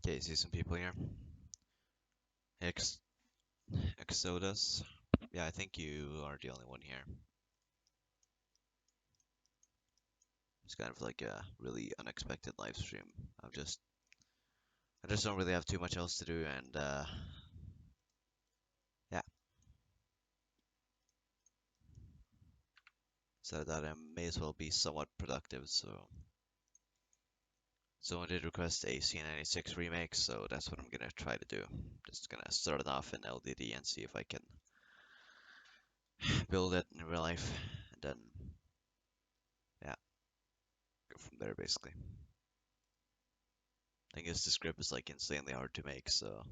Okay, see some people here. Ex Exodus. Yeah, I think you are the only one here. It's kind of like a really unexpected live stream. I just don't really have too much else to do, and yeah, so that I may as well be somewhat productive. So someone did request a C96 remake, so that's what I'm gonna try to do. Just gonna start it off in LDD and see if I can build it in real life, and then yeah, go from there basically. I guess the script is like insanely hard to make, so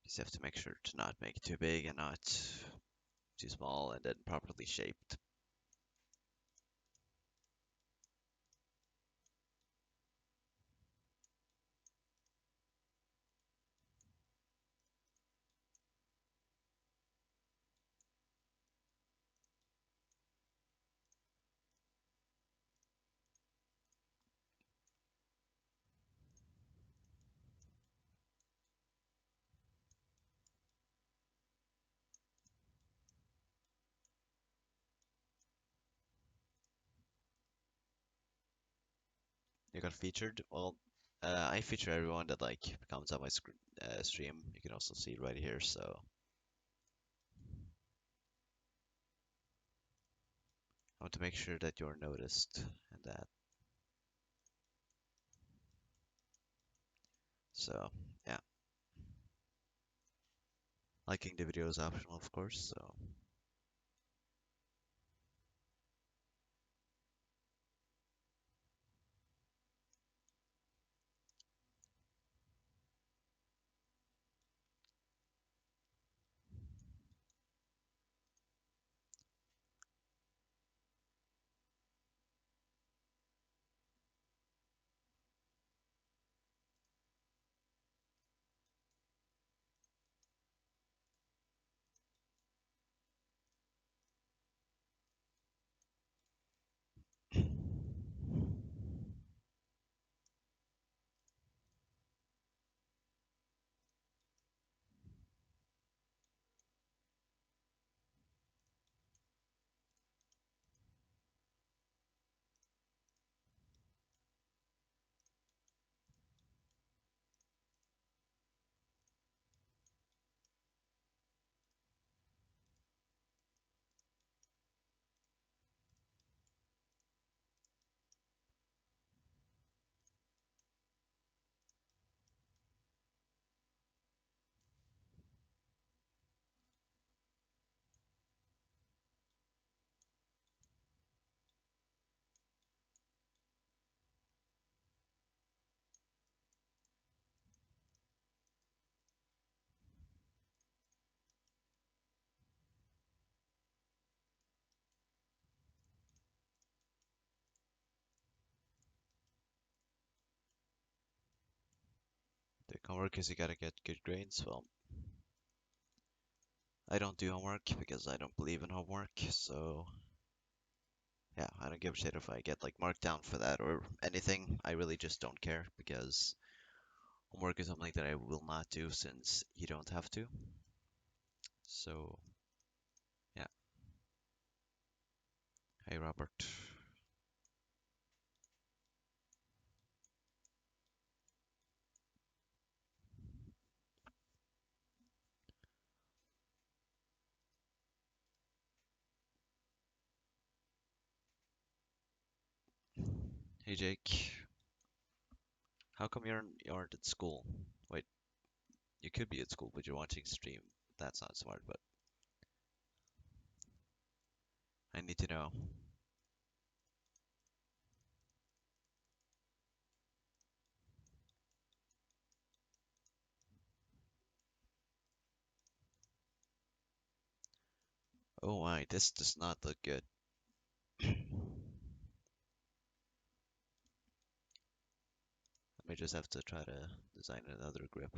just have to make sure to not make it too big and not too small, and then properly shaped. You got featured? Well, I feature everyone that like comes on my stream. You can also see it right here. So I want to make sure that you're noticed and that. So yeah, liking the video is optional, of course. So the homework is you gotta get good grades. Well, I don't do homework because I don't believe in homework. So yeah, I don't give a shit if I get like marked down for that or anything. I really just don't care because homework is something that I will not do since you don't have to. So yeah. Hey Robert. Hey Jake. How come you aren't at school? Wait, you could be at school, but you're watching stream. That's not smart, but I need to know. Oh my, this does not look good. I may just have to try to design another grip.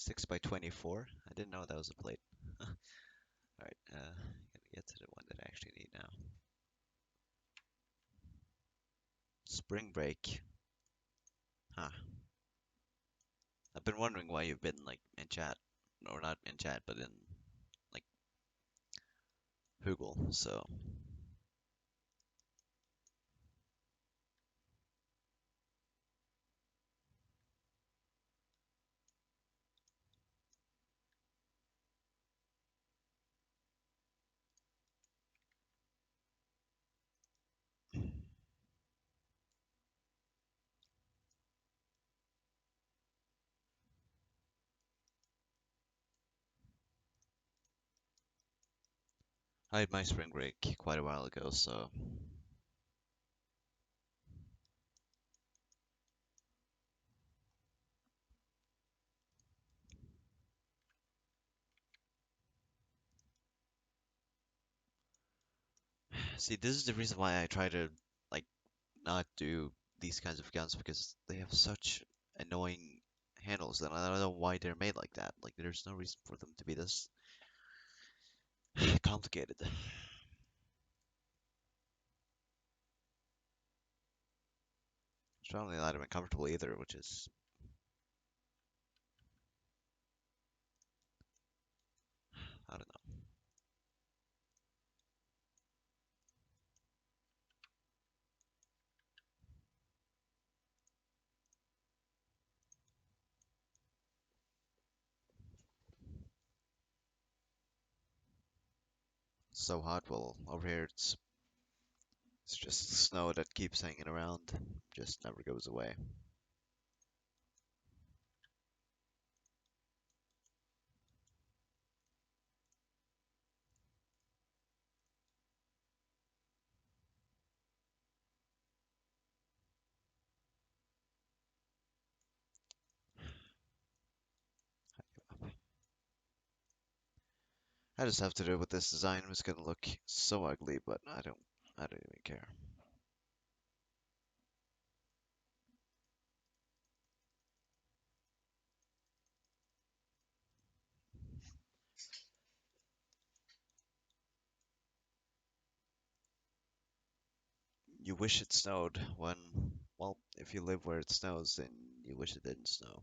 6 by 24. I didn't know that was a plate. Alright, gonna get to the one that I actually need now. Spring break. Huh. I've been wondering why you've been like in chat. Or not in chat, but in like Google, so I had my spring break quite a while ago, so see, this is the reason why I try to like not do these kinds of guns because they have such annoying handles and I don't know why they're made like that. Like there's no reason for them to be this complicated. It's probably not even comfortable either, which is I don't know. So hot. Well, over here it's just snow that keeps hanging around, just never goes away. I just have to do what this design was gonna look so ugly, but I don't even care. You wish it snowed when, well, if you live where it snows, then you wish it didn't snow.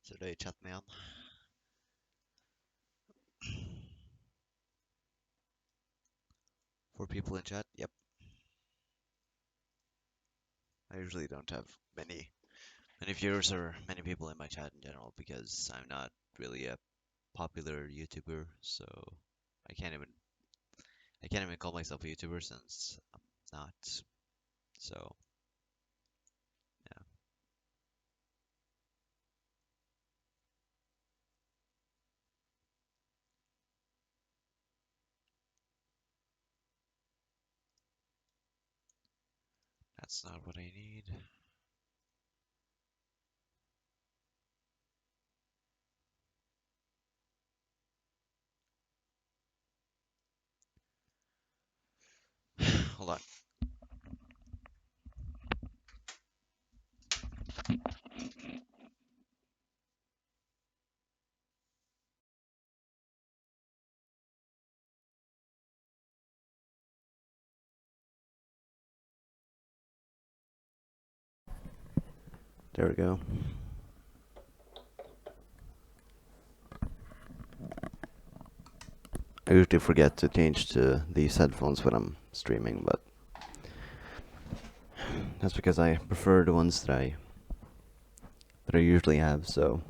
Så det är chatt med han. For people in chat, yep. I usually don't have many viewers or many people in my chat in general because I'm not really a popular YouTuber, so I can't even I can't even call myself a YouTuber since I'm not. So yeah, that's not what I need. Hold on. There we go. I usually forget to change to these headphones when I'm streaming, but that's because I prefer the ones that I usually have. So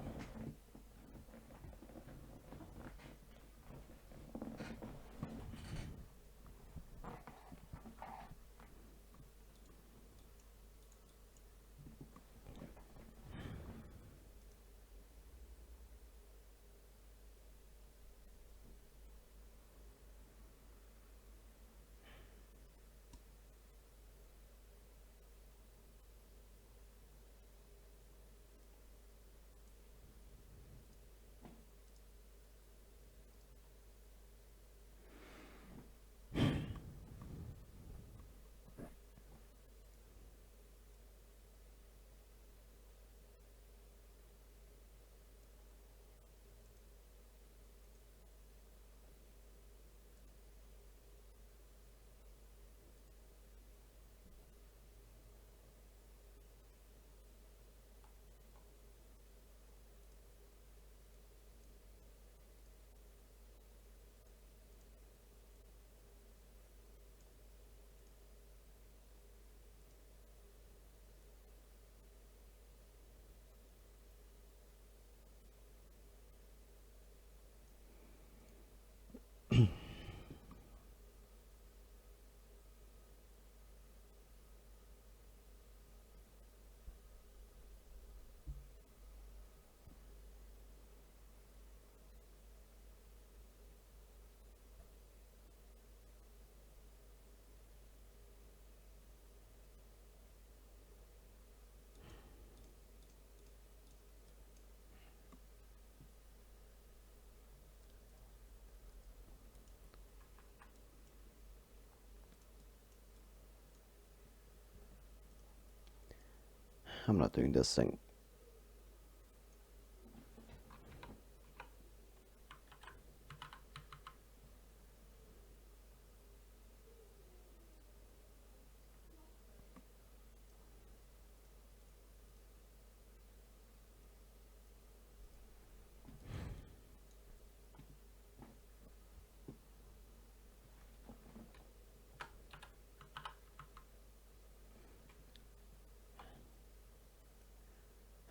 I'm not doing this thing.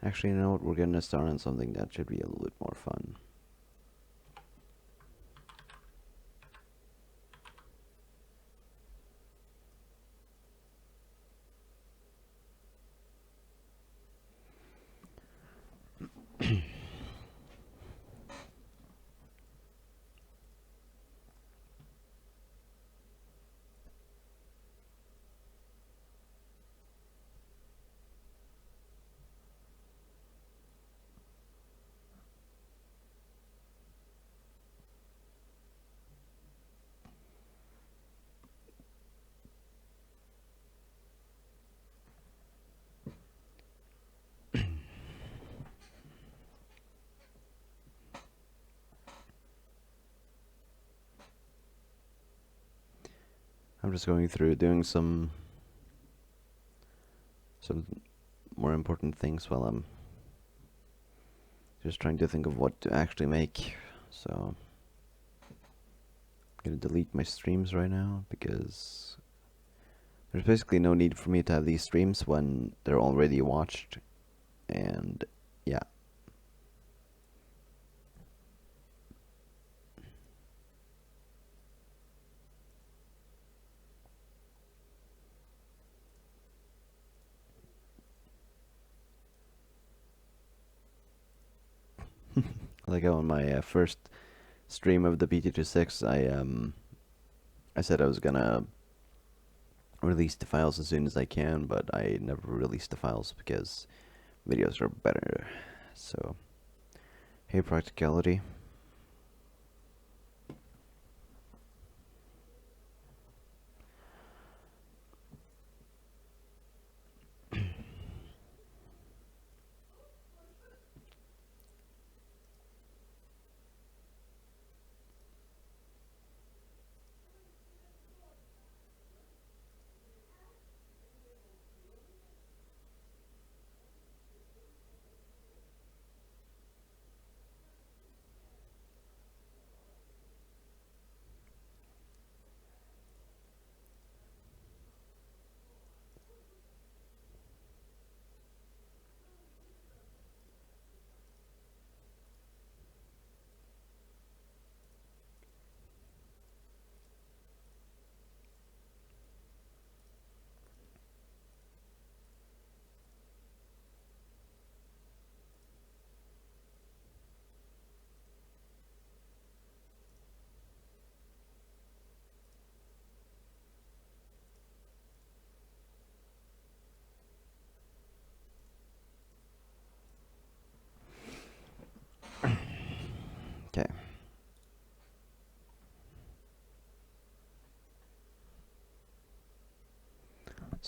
Actually, you know what? We're gonna start on something that should be a little bit more fun. I'm just going through doing some more important things while I'm just trying to think of what to actually make. So I'm gonna delete my streams right now because there's basically no need for me to have these streams when they're already watched. And yeah. Like on my first stream of the PT26, I said I was gonna release the files as soon as I can, but I never released the files because videos are better. So, hey, practicality.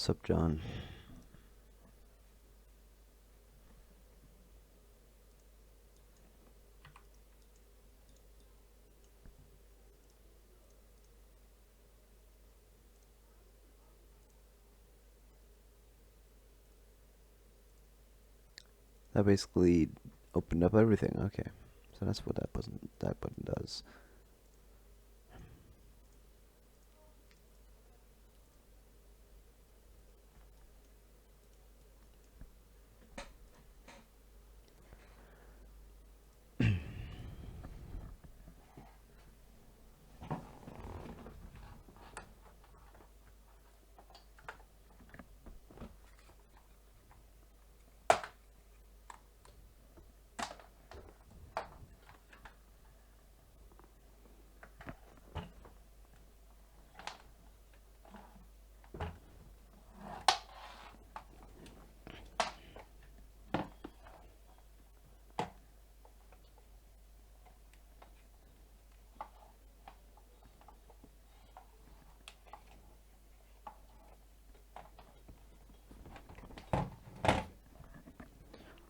What's up, John? That basically opened up everything. Okay, so that's what that button does.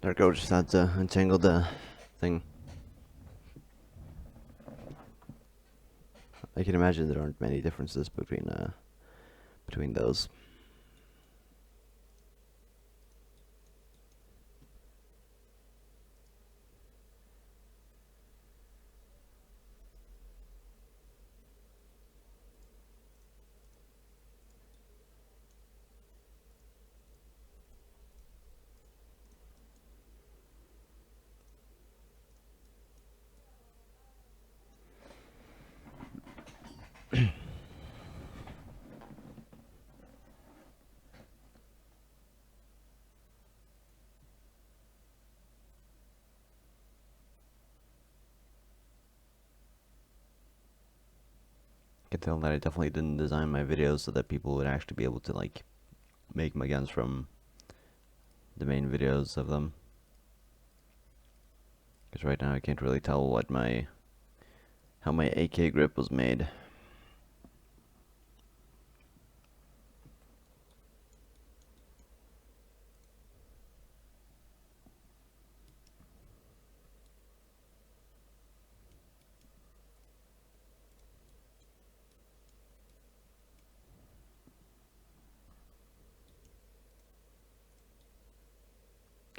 Darko just had to untangle the thing. I can imagine there aren't many differences between those. I can tell that I definitely didn't design my videos so that people would actually be able to like make my guns from the main videos of them. Because right now I can't really tell how my AK grip was made.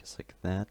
Just like that.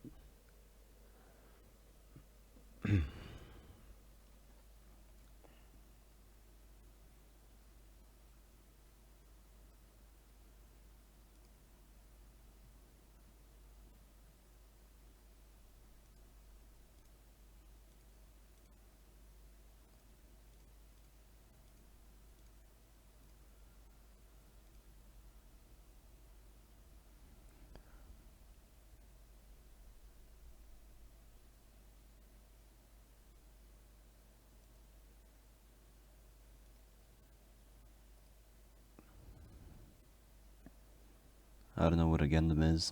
I don't know what a Gundam is.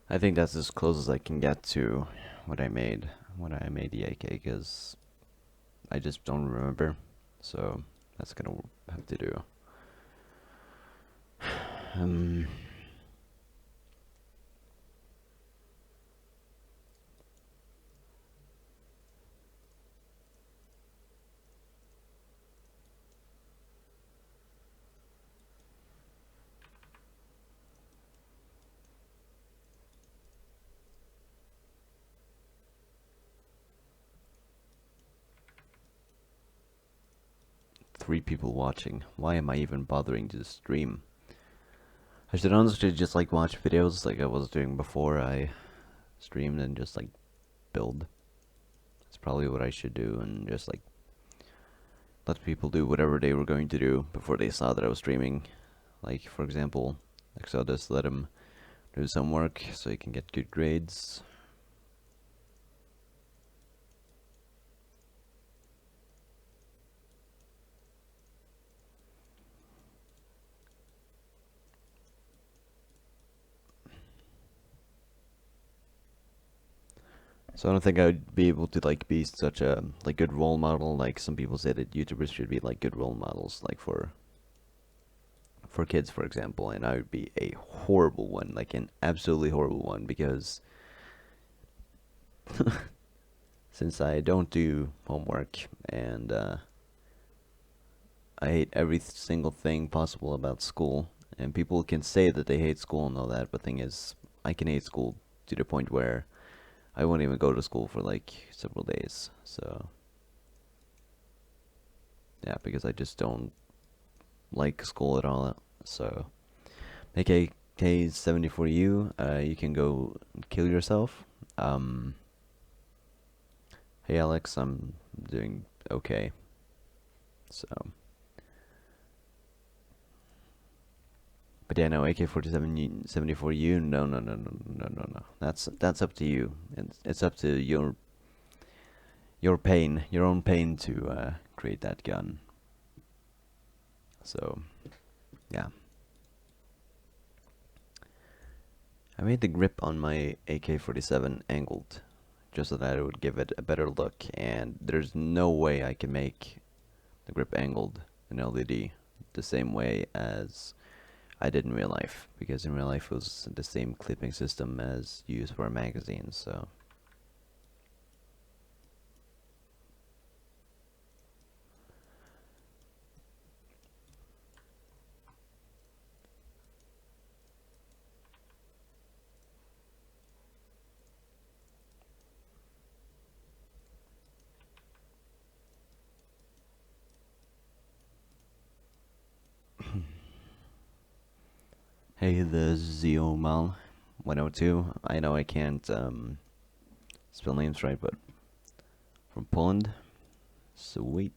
I think that's as close as I can get to what I made when I made the AK, because I just don't remember. So that's gonna have to do. Um, 3 people watching. Why am I even bothering to stream? I should honestly just like watch videos like I was doing before I streamed and just like build. That's probably what I should do and just like let people do whatever they were going to do before they saw that I was streaming. Like for example, Exodus, let him do some work so he can get good grades. So I don't think I would be able to like be such a like good role model. Like some people say that YouTubers should be like good role models, like for kids, for example. And I would be a horrible one, like an absolutely horrible one, because since I don't do homework and I hate every single thing possible about school. And people can say that they hate school and all that, but thing is, I can hate school to the point where I won't even go to school for like several days. So yeah, because I just don't like school at all. So AK-74U, you can go kill yourself. Um, hey Alex, I'm doing okay. So, but yeah, no, AK-47 74U. No, no, no, no, no, no, no. That's up to you. It's up to your pain, your own pain to create that gun. So yeah, I made the grip on my AK-47 angled, just so that it would give it a better look. And there's no way I can make the grip angled in LDD the same way as I did in real life, because in real life it was the same clipping system as used for magazines. So hey, the Ziomal 102. I know I can't spell names right, but from Poland. Sweet.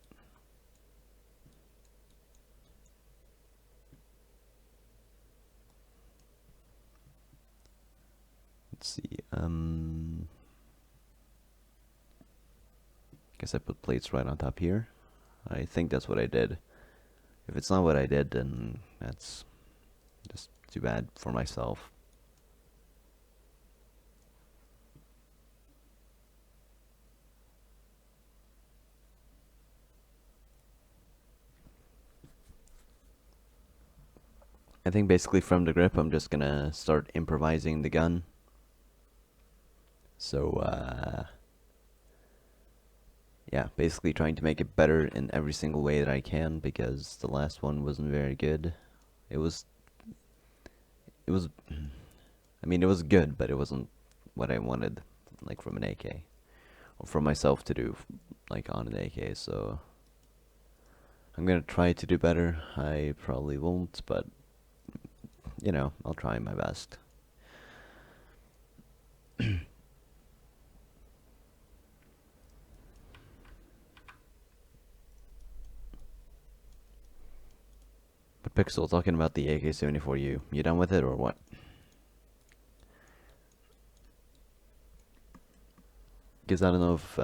Let's see. Guess I put plates right on top here. I think that's what I did. If it's not what I did, then that's just too bad for myself. I think basically from the grip, I'm just gonna start improvising the gun. So, yeah, basically trying to make it better in every single way that I can, because the last one wasn't very good. It was, it was, I mean, it was good, but it wasn't what I wanted, like from an AK, or for myself to do, like on an AK. So I'm gonna try to do better. I probably won't, but you know, I'll try my best. But Pixel, talking about the AK-74U, you done with it or what? Because I don't know if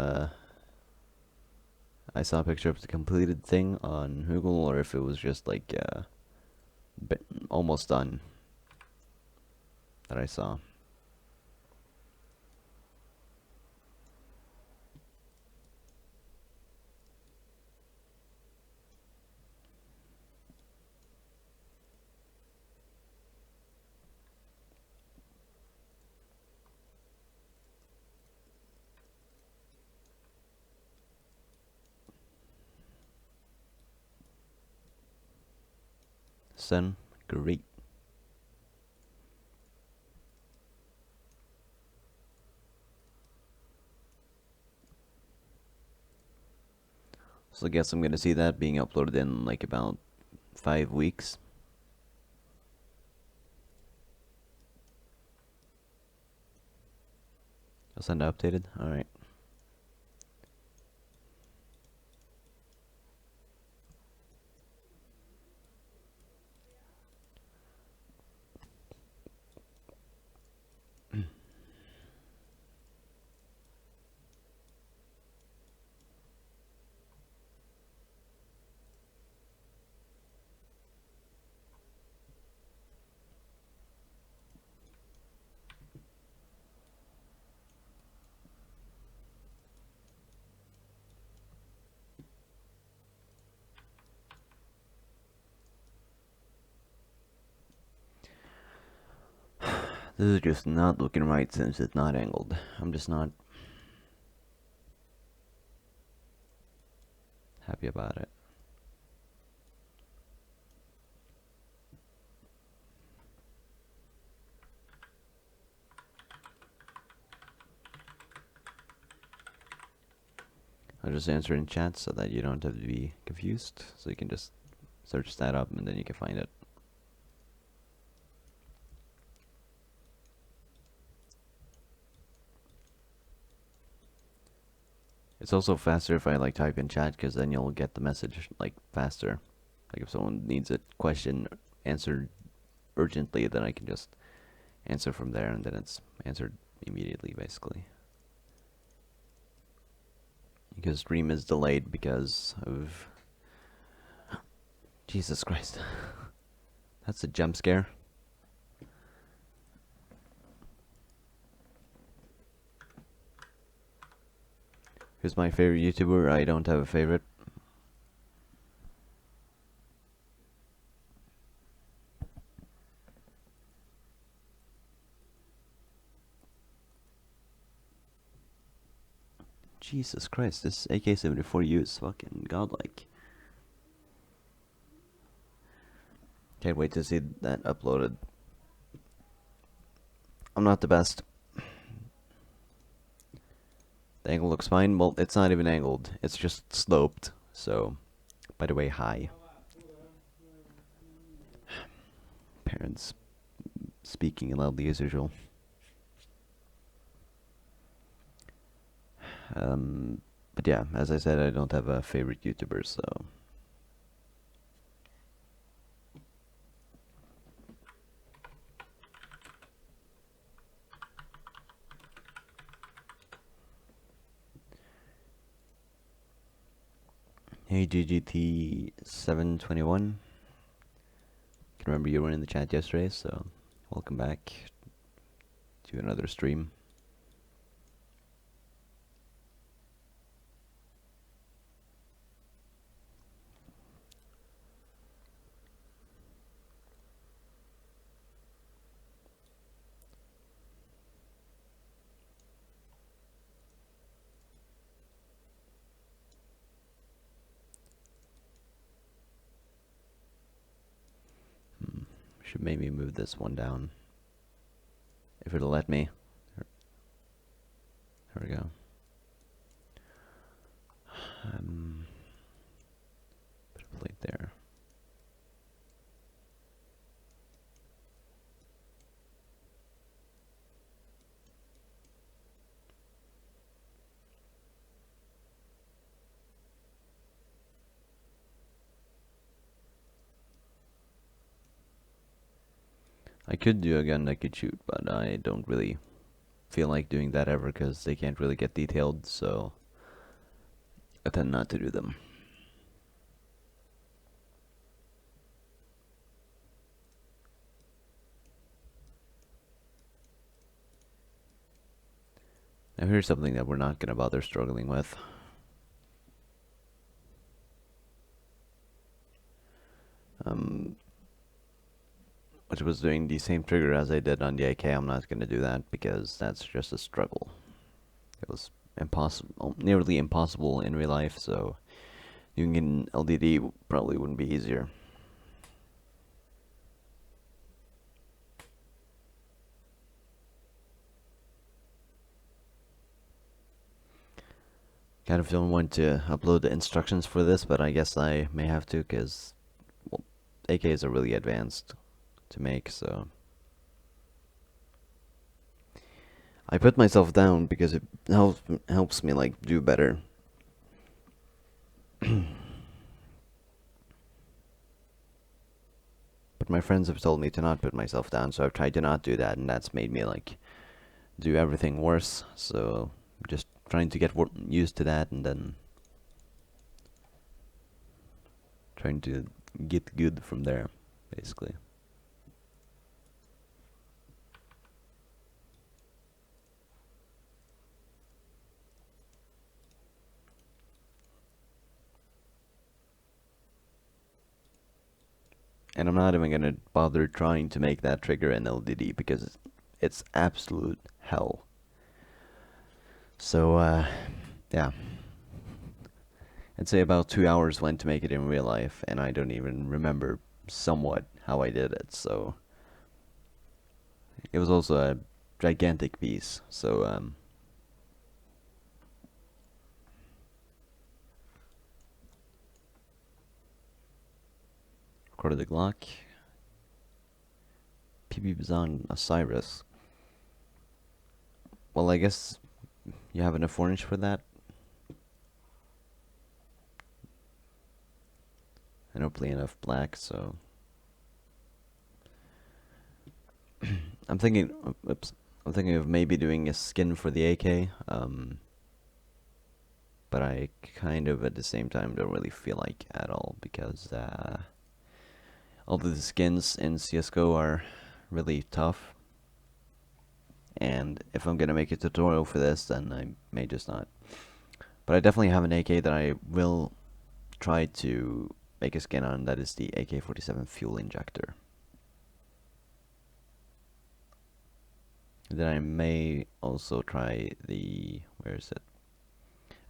I saw a picture of the completed thing on Google, or if it was just like almost done that I saw. Son, great. So I guess I'm gonna see that being uploaded in like about 5 weeks. I'll send it updated. Alright. This is just not looking right since it's not angled. I'm just not happy about it. I'll just answer in chat so that you don't have to be confused. So you can just search that up and then you can find it. It's also faster if I like type in chat because then you'll get the message like faster. Like if someone needs a question answered urgently, then I can just answer from there and then it's answered immediately basically. Because stream is delayed because of Jesus Christ. That's a jump scare. Who's my favorite YouTuber? I don't have a favorite. Jesus Christ, this AK-74U is fucking godlike. Can't wait to see that uploaded. I'm not the best. The angle looks fine. Well, it's not even angled. It's just sloped. So, by the way, hi. Parents speaking loudly as usual. But yeah, as I said, I don't have a favorite YouTuber, so... Hey GGT721. I can remember you were in the chat yesterday, so welcome back to another stream. Should maybe move this one down. If it'll let me. There we go. Put a plate there. I could do a gun that could shoot, but I don't really feel like doing that ever because they can't really get detailed, so I tend not to do them. Now here's something that we're not going to bother struggling with. Which was doing the same trigger as I did on the AK. I'm not going to do that because that's just a struggle. It was impossible, nearly impossible in real life, so doing an LDD probably wouldn't be easier. Kind of don't want to upload the instructions for this, but I guess I may have to because, well, AKs are really advanced to make, so I put myself down because it helps me like do better. But my friends have told me to not put myself down, so I've tried to not do that, and that's made me like do everything worse. So just trying to get used to that, and then trying to get good from there, basically. And I'm not even gonna bother trying to make that trigger an LDD because it's absolute hell. So, yeah. I'd say about 2 hours went to make it in real life, and I don't even remember somewhat how I did it, so it was also a gigantic piece, so, recorded the Glock. PB Bazan Osiris. Well, I guess you have enough orange for that. And hopefully enough black, so I'm thinking, oops, I'm thinking of maybe doing a skin for the AK, but I kind of at the same time don't really feel like at all because all the skins in CS:GO are really tough, and if I'm gonna make a tutorial for this, then I may just not. But I definitely have an AK that I will try to make a skin on. That is the AK-47 fuel injector. Then I may also try the, where is it?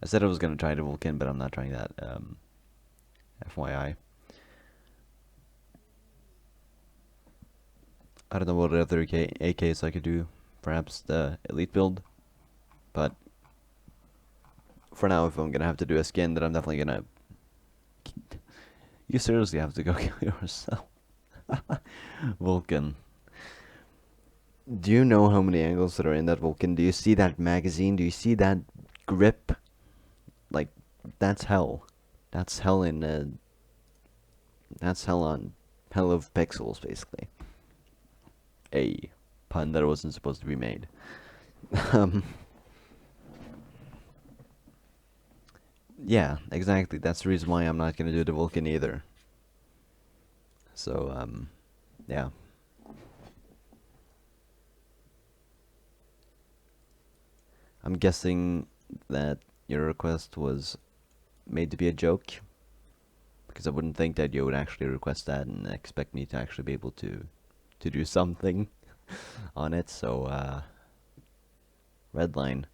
I said I was gonna try the Vulcan, but I'm not trying that. FYI. I don't know what other AKs I could do. Perhaps the elite build, but for now, if I'm gonna have to do a skin, then I'm definitely gonna. You seriously have to go kill yourself, Vulcan. Do you know how many angles that are in that Vulcan? Do you see that magazine? Do you see that grip? Like, that's hell. That's hell in. That's hell on hell of pixels, basically. A pun that wasn't supposed to be made. um, yeah, exactly. That's the reason why I'm not gonna do the Vulcan either. So, yeah. I'm guessing that your request was made to be a joke, because I wouldn't think that you would actually request that and expect me to actually be able to do something on it. So, Redline.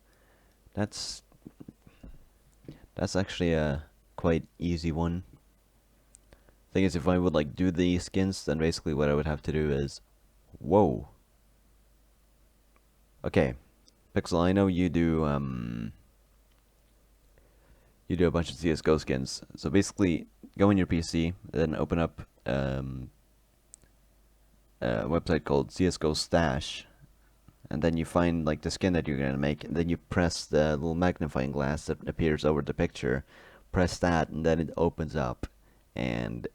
That's that's actually a quite easy one. Thing is, if I would like do the skins, then basically what I would have to do is, whoa. Okay, Pixel, I know you do a bunch of CS:GO skins. So basically, go in your PC, then open up a website called CS:GO Stash, and then you find like the skin that you're gonna make, and then you press the little magnifying glass that appears over the picture. Press that, and then it opens up, and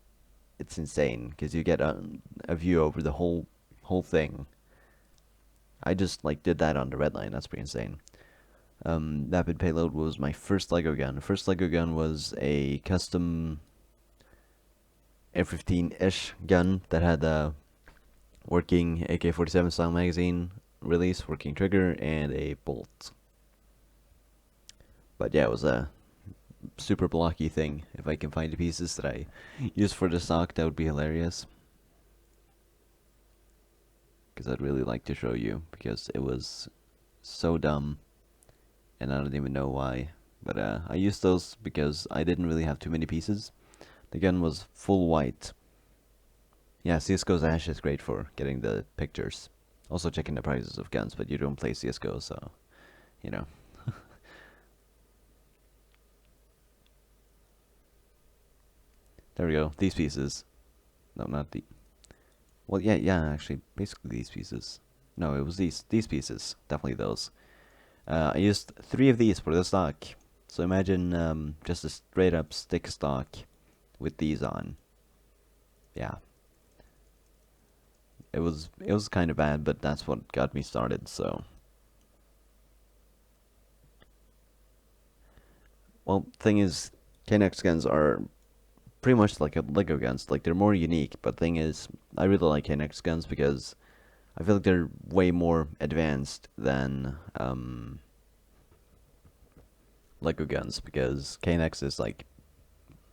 it's insane because you get a view over the whole thing. I just like did that on the red line. That's pretty insane. Rapid Payload was my first Lego gun. The first Lego gun was a custom Air-15-ish gun that had a working AK-47 style magazine release, working trigger, and a bolt. But yeah, it was a super blocky thing. If I can find the pieces that I used for the stock, that would be hilarious. Because I'd really like to show you, because it was so dumb, and I don't even know why. But I used those because I didn't really have too many pieces. The gun was full white. Yeah, CSGO's Ash is great for getting the pictures. Also checking the prices of guns, but you don't play CSGO, so, you know. There we go. These pieces. No, not the. Well, yeah. Actually, basically these pieces. No, it was these pieces. Definitely those. I used 3 of these for the stock. So imagine just a straight up stick stock with these on. Yeah, it was kind of bad, but that's what got me started. So, well, thing is, KNX guns are pretty much like a Lego guns. Like they're more unique, but thing is, I really like KNX guns because I feel like they're way more advanced than Lego guns because KNX is like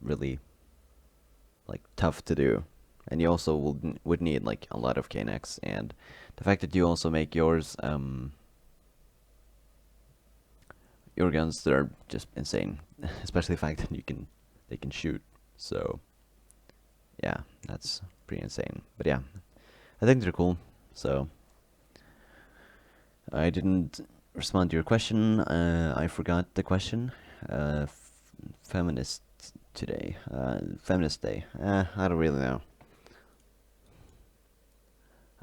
really like tough to do, and you also would need like a lot of KNX, and the fact that you also make your guns that are just insane, especially the fact that they can shoot. So yeah, that's pretty insane. But yeah, I think they're cool. So I didn't respond to your question. I forgot the question. Feminist today. Feminist day. I don't really know.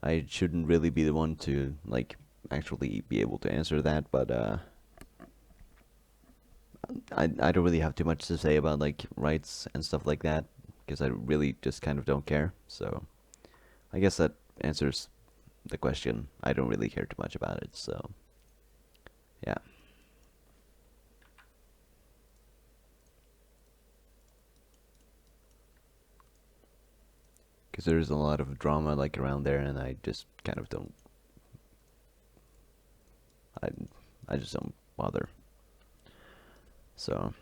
I shouldn't really be the one to like actually be able to answer that, but I don't really have too much to say about like rights and stuff like that because I really just kind of don't care. So I guess that answers the question. I don't really care too much about it. So yeah, because there's a lot of drama like around there, and I just kind of don't. I I just don't bother. So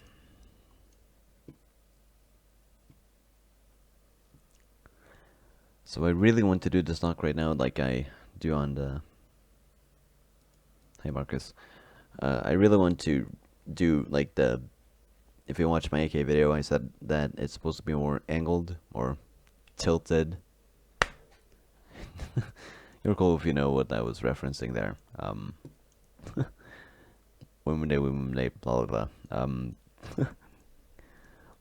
I really want to do the stock right now, like I do on the. Hey Marcus, I really want to do like the. If you watch my AK video, I said that it's supposed to be more angled or tilted. You're cool if you know what I was referencing there. Women Day, blah blah blah.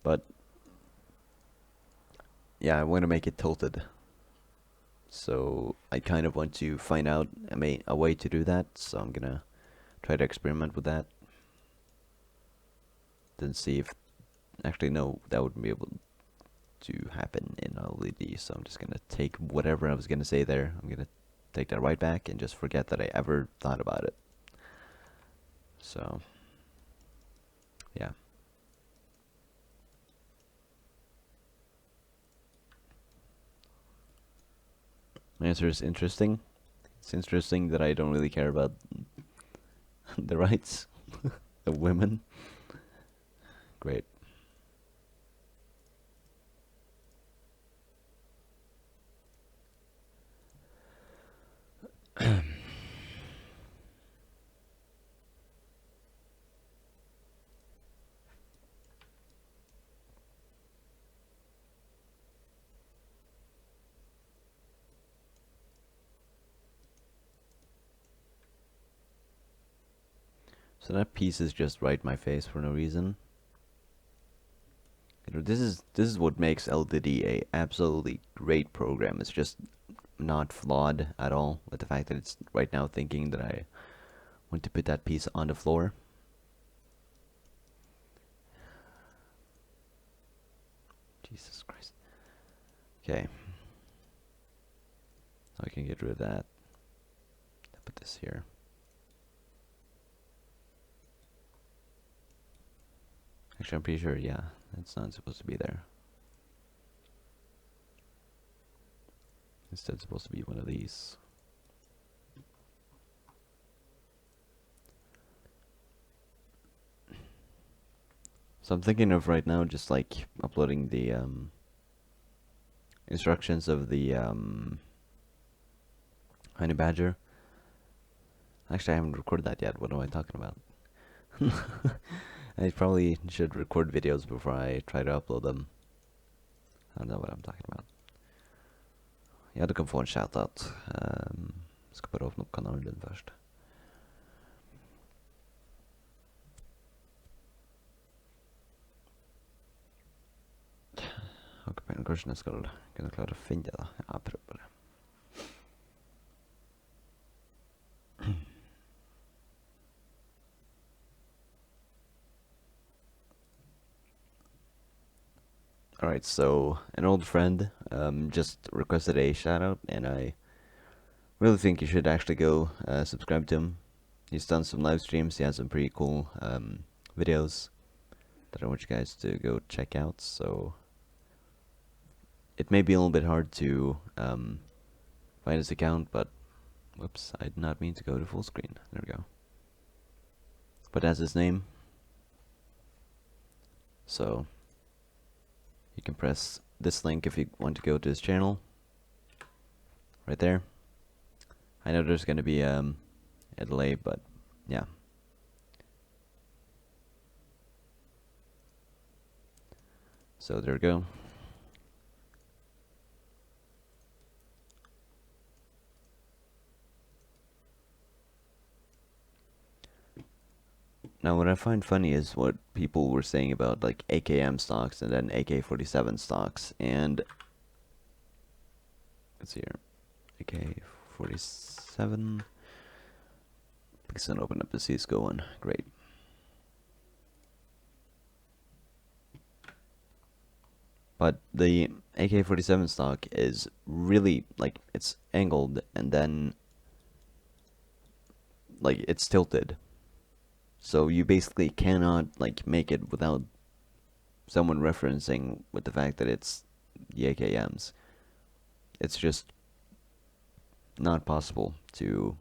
But yeah, I want to make it tilted. So I kind of want to find out a way to do that. So I'm gonna try to experiment with that. Then see if actually no, that wouldn't be able to happen in LDD. So I'm just gonna take whatever I was gonna say there. I'm gonna take that right back and just forget that I ever thought about it. So yeah. My answer is interesting. It's interesting that I don't really care about the rights of women. Great. So that piece is just right in my face for no reason. You know, this is what makes LDD a absolutely great program. It's just not flawed at all with the fact that it's right now thinking that I want to put that piece on the floor. Jesus Christ. Okay. So I can get rid of that. I'll put this here. Actually, I'm pretty sure, yeah, that's not supposed to be there. Instead, it's supposed to be one of these. So I'm thinking of right now just like uploading the instructions of the Honey Badger. Actually, I haven't recorded that yet. What am I talking about? I probably should record videos before I try to upload them. I don't know what I'm talking about. Ja, du kan få en shoutout. Ska bara öppna upp kanalen din först. kanskje jeg skal kunne klare å finne det, da. Jeg prøver bare. Alright, so an old friend just requested a shoutout, and I really think you should actually go subscribe to him. He's done some live streams, he has some pretty cool videos that I want you guys to go check out, so it may be a little bit hard to find his account, but whoops, I did not mean to go to full screen. There we go. But that's his name, so you can press this link if you want to go to his channel. Right there. I know there's gonna be a delay, but yeah. So there we go. Now what I find funny is what people were saying about like AKM stocks and then AK-47 stocks, and let's see here. AK-47. Please don't open up the CSGO one. Great. But the AK-47 stock is really, like, it's angled and then, like, it's tilted. So you basically cannot, like, make it without someone referencing with the fact that it's the AKMs. It's just not possible to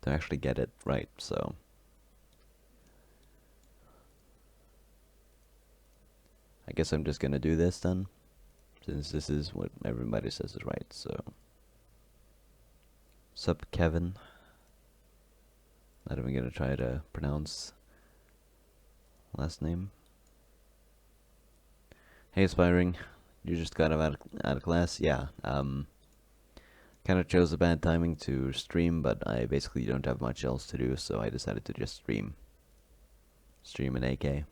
actually get it right, so I guess I'm just gonna do this then, since this is what everybody says is right. So sup Kevin, not even gonna try to pronounce last name. Hey Aspiring, you just got out of class? Yeah, kind of chose a bad timing to stream, but I basically don't have much else to do, so I decided to just stream an AK,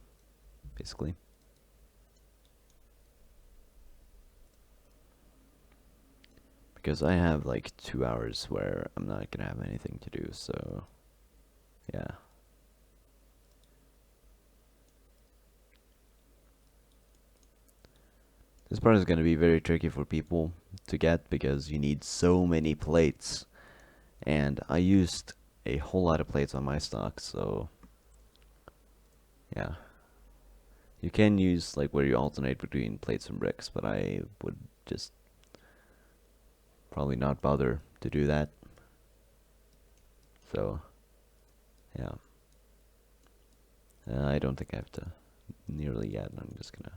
basically. Because I have like 2 hours where I'm not gonna have anything to do, so yeah. This part is gonna be very tricky for people to get because you need so many plates, and I used a whole lot of plates on my stock, so yeah. You can use like where you alternate between plates and bricks, but I would just probably not bother to do that. So yeah. I don't think I have to nearly yet. I'm just gonna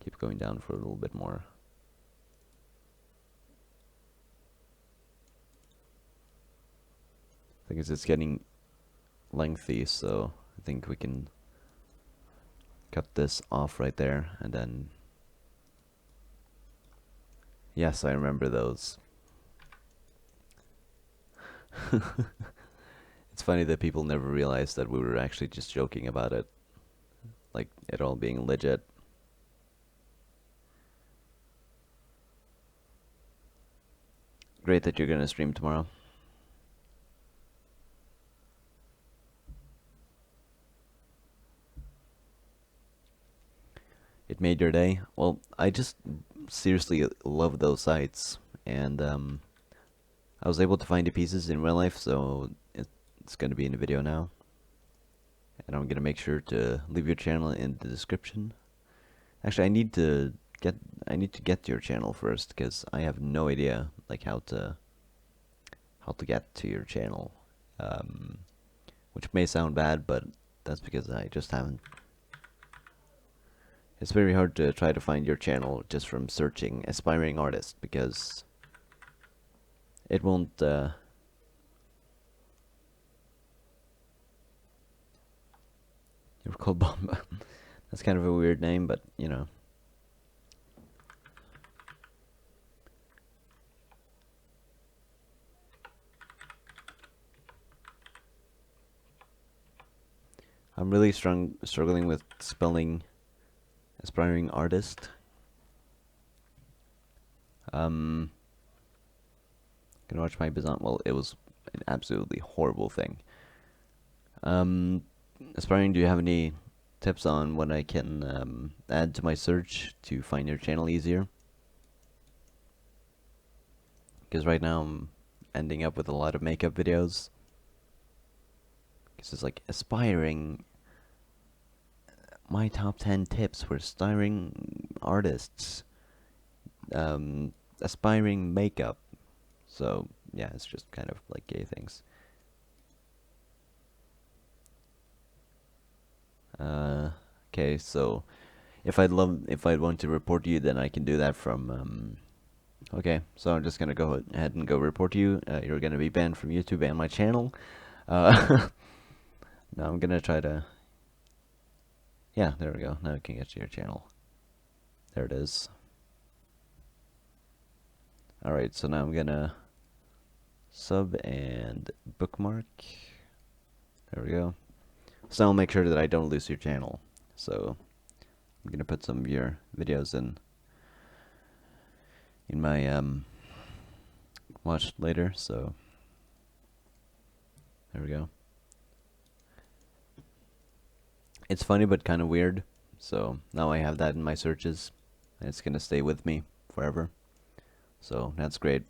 keep going down for a little bit more. I think it's getting lengthy, so I think we can cut this off right there, and then yes, I remember those. It's funny that people never realized that we were actually just joking about it, like it all being legit. Great that you're gonna stream tomorrow. It made your day? Well, I just seriously love those sites, and I was able to find the pieces in real life, so it's gonna be in the video now. And I'm gonna make sure to leave your channel in the description. Actually, I need to get to your channel first, because I have no idea like how to get to your channel. Which may sound bad, but that's because I just haven't. It's very hard to try to find your channel just from searching aspiring artist, because it won't you're called Bomba. That's kind of a weird name, but you know. I'm really struggling with spelling aspiring artist. Um, gonna watch my Bizant. Well, it was an absolutely horrible thing. Um, Aspiring, do you have any tips on what I can add to my search to find your channel easier? Because right now I'm ending up with a lot of makeup videos. Because it's like aspiring. My top 10 tips for aspiring artists. Um, Aspiring makeup. So yeah, it's just kind of like gay things. Uh, okay, so if I'd want to report you, then I can do that from. Okay, so I'm just gonna go ahead and go report you. You're gonna be banned from YouTube and my channel. Uh, now I'm gonna try to. Yeah, there we go. Now I can get to your channel. There it is. All right, so now I'm gonna sub and bookmark. There we go. So I'll make sure that I don't lose your channel. So I'm gonna put some of your videos in my watch later. So there we go. It's funny but kind of weird. So now I have that in my searches, and it's gonna stay with me forever. So that's great.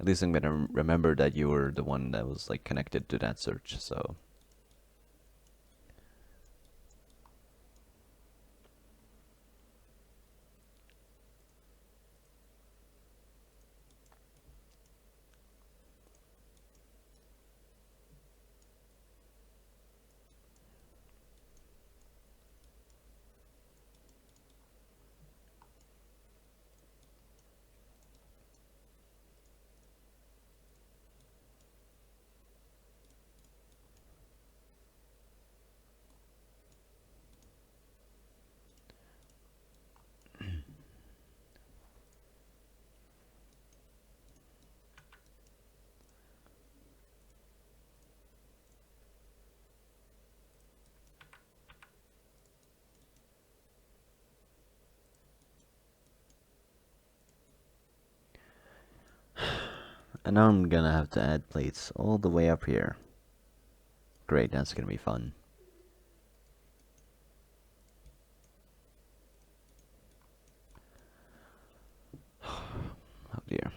At least I'm gonna remember that you were the one that was like connected to that search. So and now I'm gonna have to add plates all the way up here. Great, that's gonna be fun. Oh dear.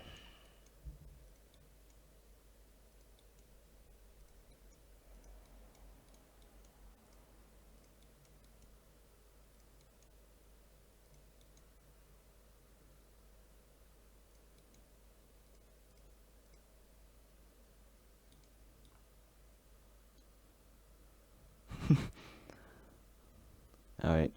All right.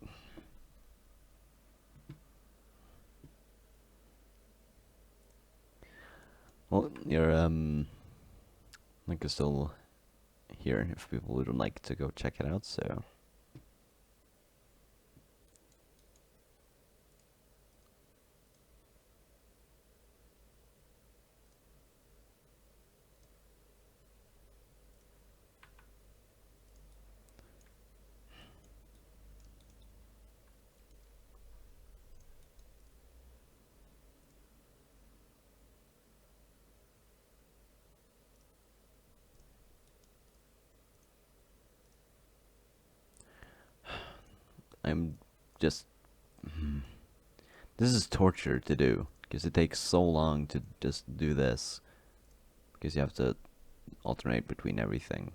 Well, your link is still here if people would like to go check it out. So I'm just. This is torture to do because it takes so long to just do this because you have to alternate between everything.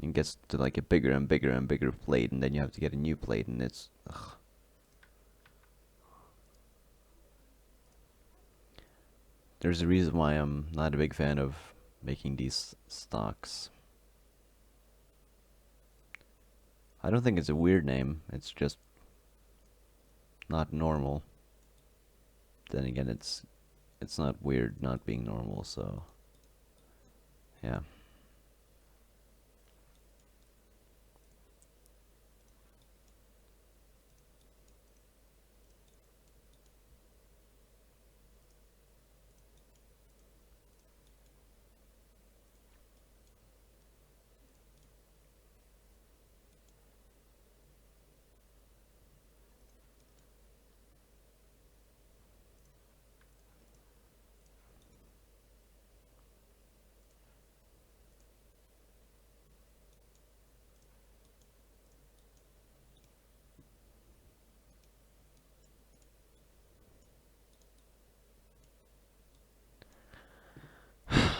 It gets to like a bigger and bigger and bigger plate, and then you have to get a new plate, and it's. Ugh. There's a reason why I'm not a big fan of making these stocks. I don't think it's a weird name. It's just not normal. Then again, it's not weird not being normal. So yeah.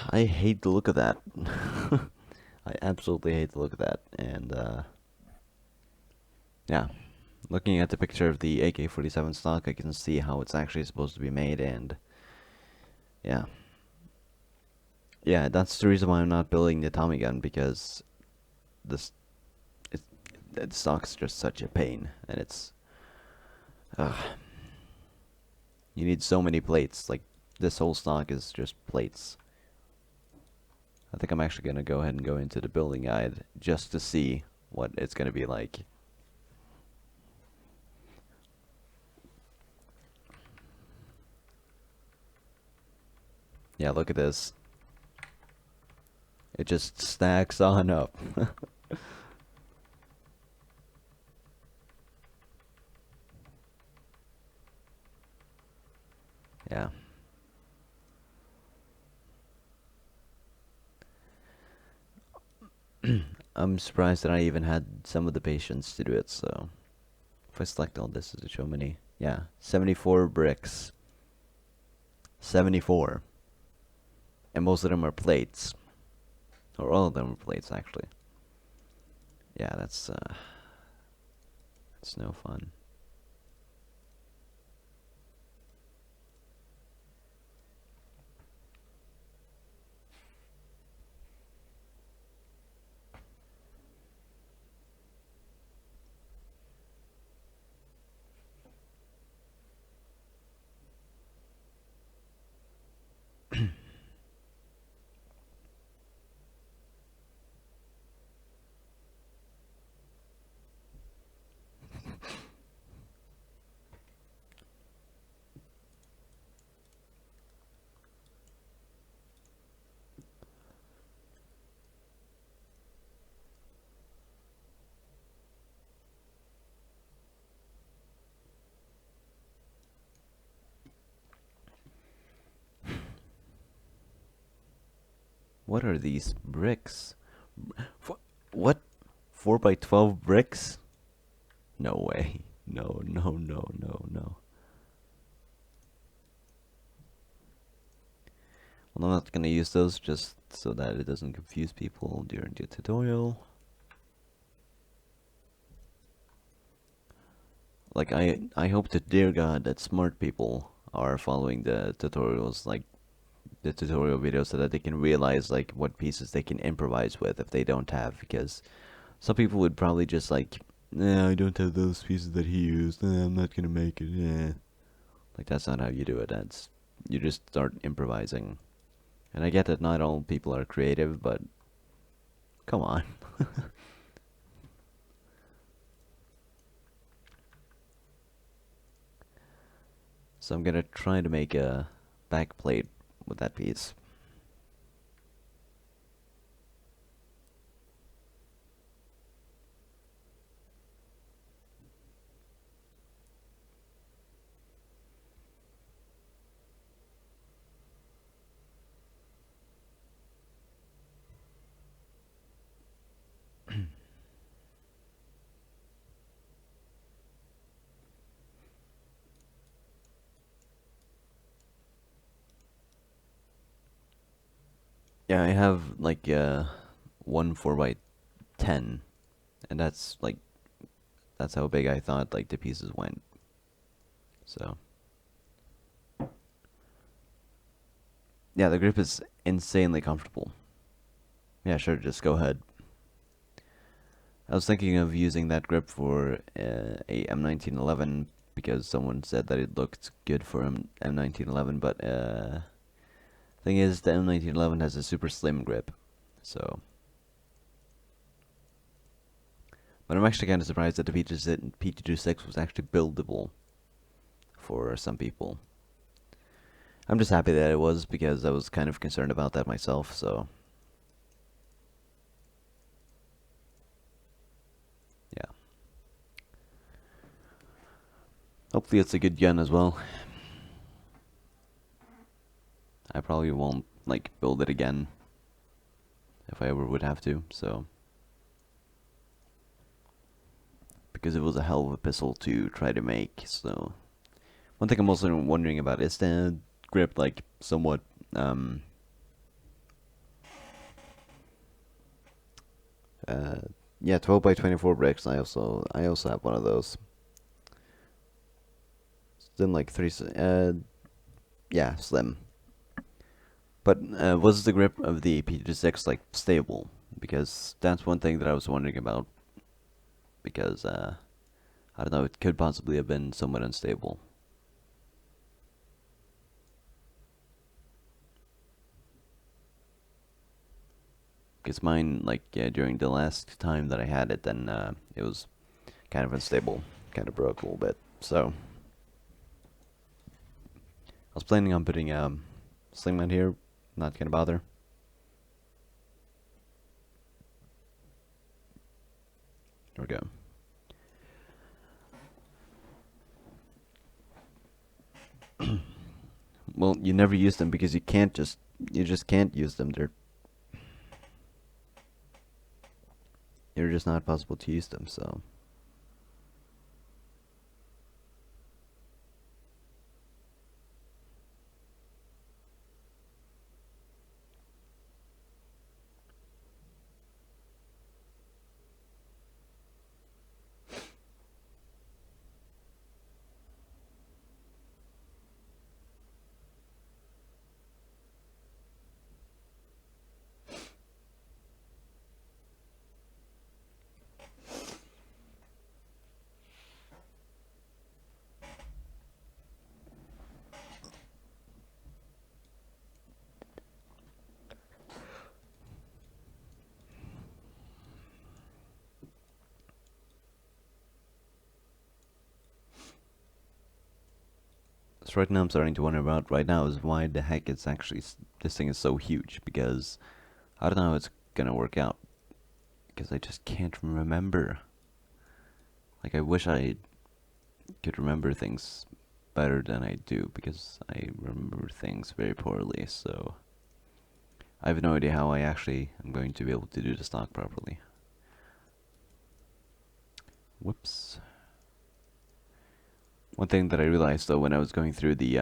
I hate the look of that. I absolutely hate the look of that. And yeah, looking at the picture of the AK-47 stock, I can see how it's actually supposed to be made, and yeah. Yeah, that's the reason why I'm not building the Tommy gun, because this it, the stock's just such a pain, and it's you need so many plates. Like, this whole stock is just plates. I think I'm actually gonna go ahead and go into the building guide just to see what it's gonna be like. Yeah, look at this. It just stacks on up. Yeah. I'm surprised that I even had some of the patience to do it, so if I select all this, does it show many? Yeah, 74 bricks. 74. And most of them are plates. Or all of them are plates, actually. Yeah, that's no fun. What are these bricks? What? 4 by 12 bricks? No way. No, no, no, no, no. Well, I'm not gonna use those just so that it doesn't confuse people during the tutorial. Like, I hope to dear God that smart people are following the tutorials, like the tutorial videos, so that they can realize like what pieces they can improvise with if they don't have, because some people would probably just like, nah, I don't have those pieces that he used, I'm not gonna make it, Like, that's not how you do it. That's, you just start improvising. And I get that not all people are creative, but come on. So I'm gonna try to make a back plate with that piece. Yeah, I have like one 4 by 10, and that's like, that's how big I thought like the pieces went. So yeah, the grip is insanely comfortable. Yeah, sure, just go ahead. I was thinking of using that grip for a M1911 because someone said that it looked good for M1911, but thing is, the M1911 has a super slim grip, so. But I'm actually kind of surprised that the PT26 was actually buildable for some people. I'm just happy that it was, because I was kind of concerned about that myself, so. Yeah. Hopefully it's a good gun as well. I probably won't, like, build it again if I ever would have to, so. Because it was a hell of a pistol to try to make, so. One thing I'm also wondering about, is the grip, like, somewhat, Uh, yeah, 12 by 24 bricks. I also have one of those. Slim like three. Yeah, slim. But was the grip of the PT6 like stable? Because that's one thing that I was wondering about. Because I don't know, it could possibly have been somewhat unstable. Because mine, like, yeah, during the last time that I had it, then it was kind of unstable, kind of broke a little bit. So I was planning on putting sling mount here. Not gonna bother. There we go. Well, you never use them because you just can't use them. They're just not possible to use them. So So right now I'm starting to wonder about right now is why the heck it's actually this thing is so huge because I don't know how it's gonna work out because I just can't remember. Like I wish I could remember things better than I do because I remember things very poorly. So I have no idea how I actually am going to be able to do the stock properly. Whoops. One thing that I realized though when I was going through the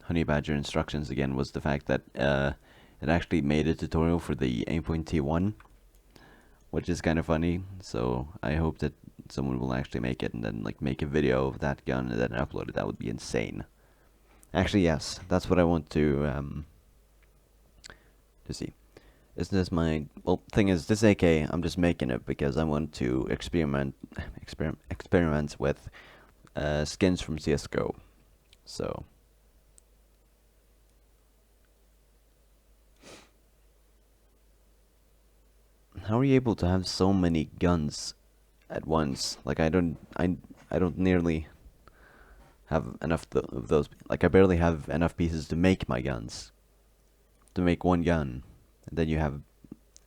Honey Badger instructions again was the fact that it actually made a tutorial for the aimpoint T1, which is kind of funny. So I hope that someone will actually make it and then like make a video of that gun and then upload it. That would be insane. Actually, yes, that's what I want to see. Isn't this my well? Thing is, this AK, I'm just making it because I want to experiment with skins from CS:GO. So how are you able to have so many guns at once? Like I don't nearly have enough of those. Like I barely have enough pieces to make my guns. To make one gun, and then you have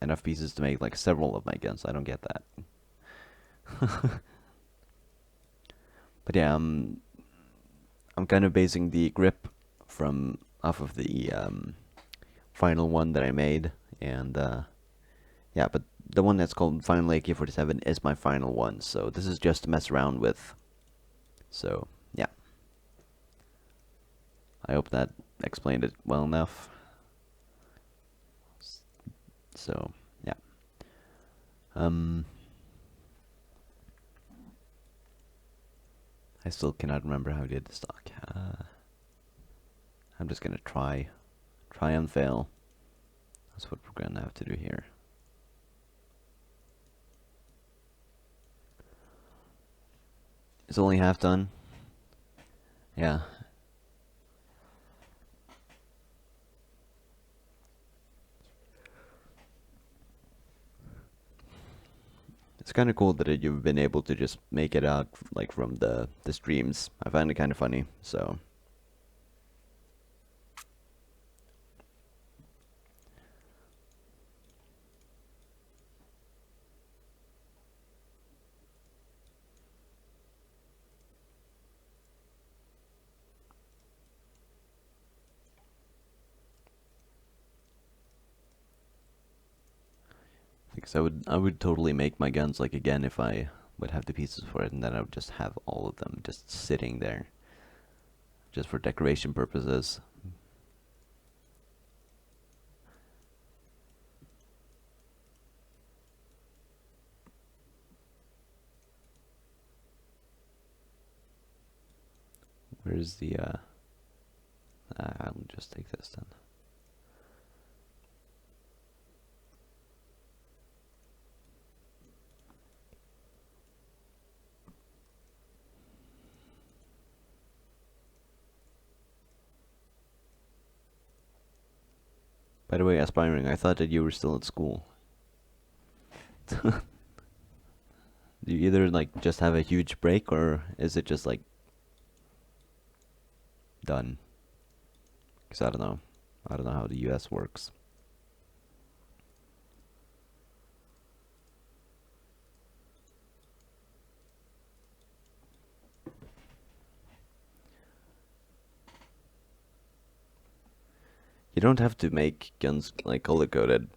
enough pieces to make like several of my guns. I don't get that. But yeah, I'm kind of basing the grip from off of the final one that I made, and yeah, but the one that's called Final AK-47 is my final one, so this is just to mess around with. So yeah, I hope that explained it well enough. So yeah, um, I still cannot remember how I did the stock. I'm just gonna try and fail. That's what we're gonna have to do here. It's only half done. Yeah. It's kind of cool that you've been able to just make it out like from the streams. I find it kind of funny. So because I would totally make my guns like again if I would have the pieces for it, and then I would just have all of them just sitting there, just for decoration purposes. Where's the, I'll just take this then. By the way, aspiring, I thought that you were still at school. Do you either like just have a huge break or is it just like done? Because I don't know. I don't know how the US works. You don't have to make guns like color coded.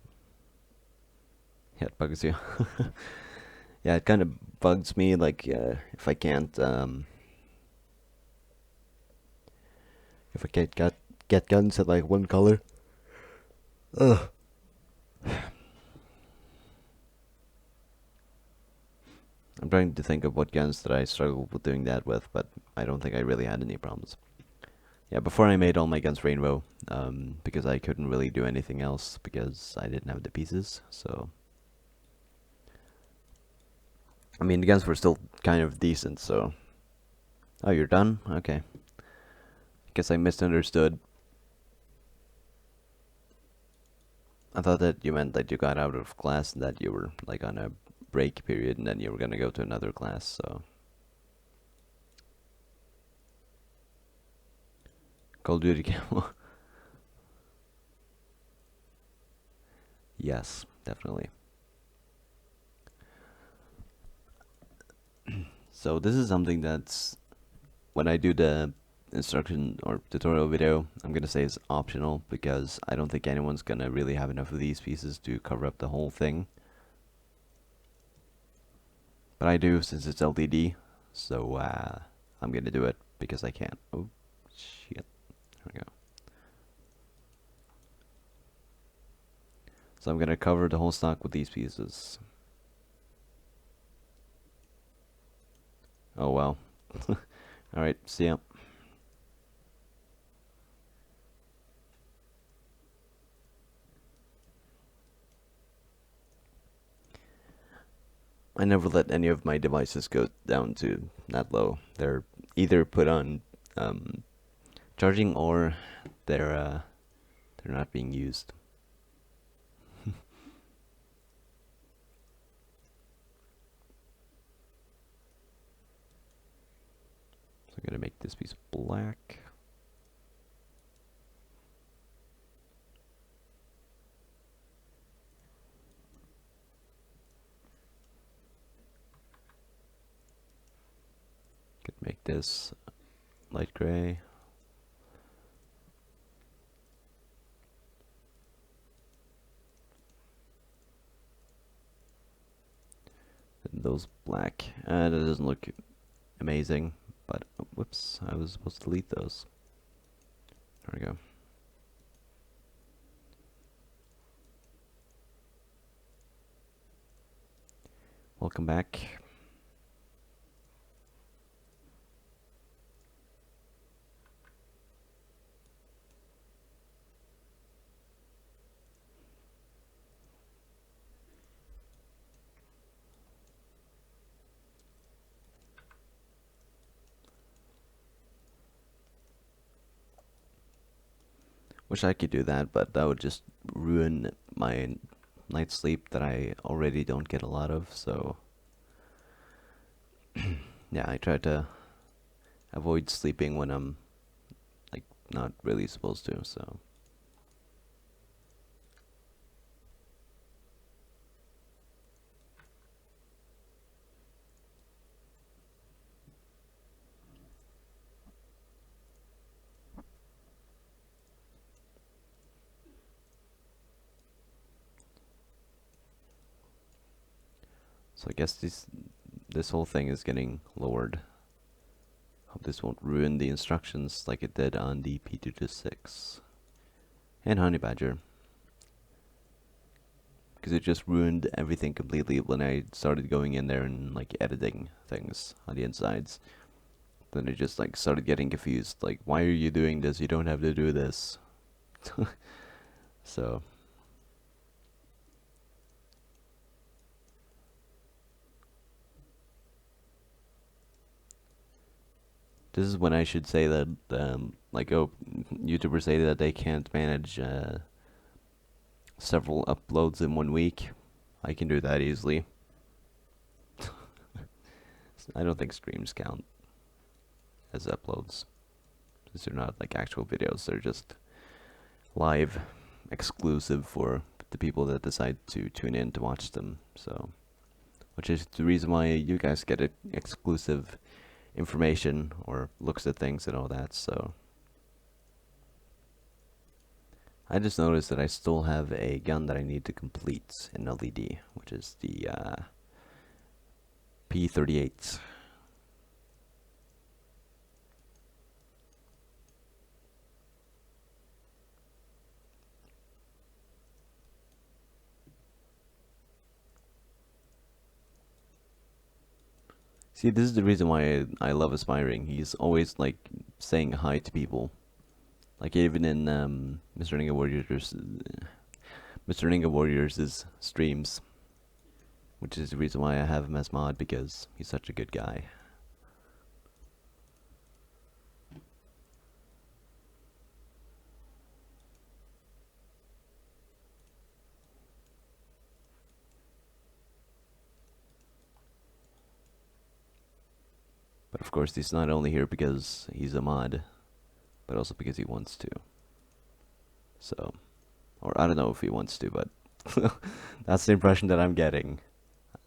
Yeah, it bugs you. Yeah, it kind of bugs me like if I can't if I can't get guns at like one color. Ugh. I'm trying to think of what guns that I struggled with doing that with, but I don't think I really had any problems. Yeah, before I made all my guns rainbow, because I couldn't really do anything else because I didn't have the pieces. So, I mean, the guns were still kind of decent. So, oh, you're done? Okay. Guess I misunderstood. I thought that you meant that you got out of class and that you were like on a break period and then you were gonna go to another class. So, Call of Duty camo. Yes, definitely. So this is something that's when I do the instruction or tutorial video, I'm gonna say it's optional because I don't think anyone's gonna really have enough of these pieces to cover up the whole thing. But I do since it's LDD, so I'm gonna do it because I can. Oh, shit. There we go. So I'm gonna cover the whole stock with these pieces. Oh well. Alright, see ya. I never let any of my devices go down to that low. They're either put on charging or they're not being used. So I'm gonna make this piece black. Could make this light gray. And those black. That doesn't look amazing, but whoops, I was supposed to delete those. There we go. Welcome back. Wish I could do that, but that would just ruin my night's sleep that I already don't get a lot of, so yeah, I try to avoid sleeping when I'm like not really supposed to, so I guess this whole thing is getting lowered. Hope this won't ruin the instructions like it did on the P226 and Honey Badger, because it just ruined everything completely when I started going in there and like editing things on the insides. Then I just like started getting confused. Like, why are you doing this? You don't have to do this. So this is when I should say that, like, oh, YouTubers say that they can't manage several uploads in 1 week. I can do that easily. I don't think streams count as uploads, since they're not like actual videos. They're just live, exclusive for the people that decide to tune in to watch them. So, which is the reason why you guys get exclusive information or looks at things and all that. So I just noticed that I still have a gun that I need to complete in LDD, which is the P38. See, this is the reason why I love Aspiring. He's always like saying hi to people. Like even in Mr. Ninja Warriors' streams, which is the reason why I have him as mod, because he's such a good guy. But of course, he's not only here because he's a mod, but also because he wants to. So, or I don't know if he wants to, but that's the impression that I'm getting.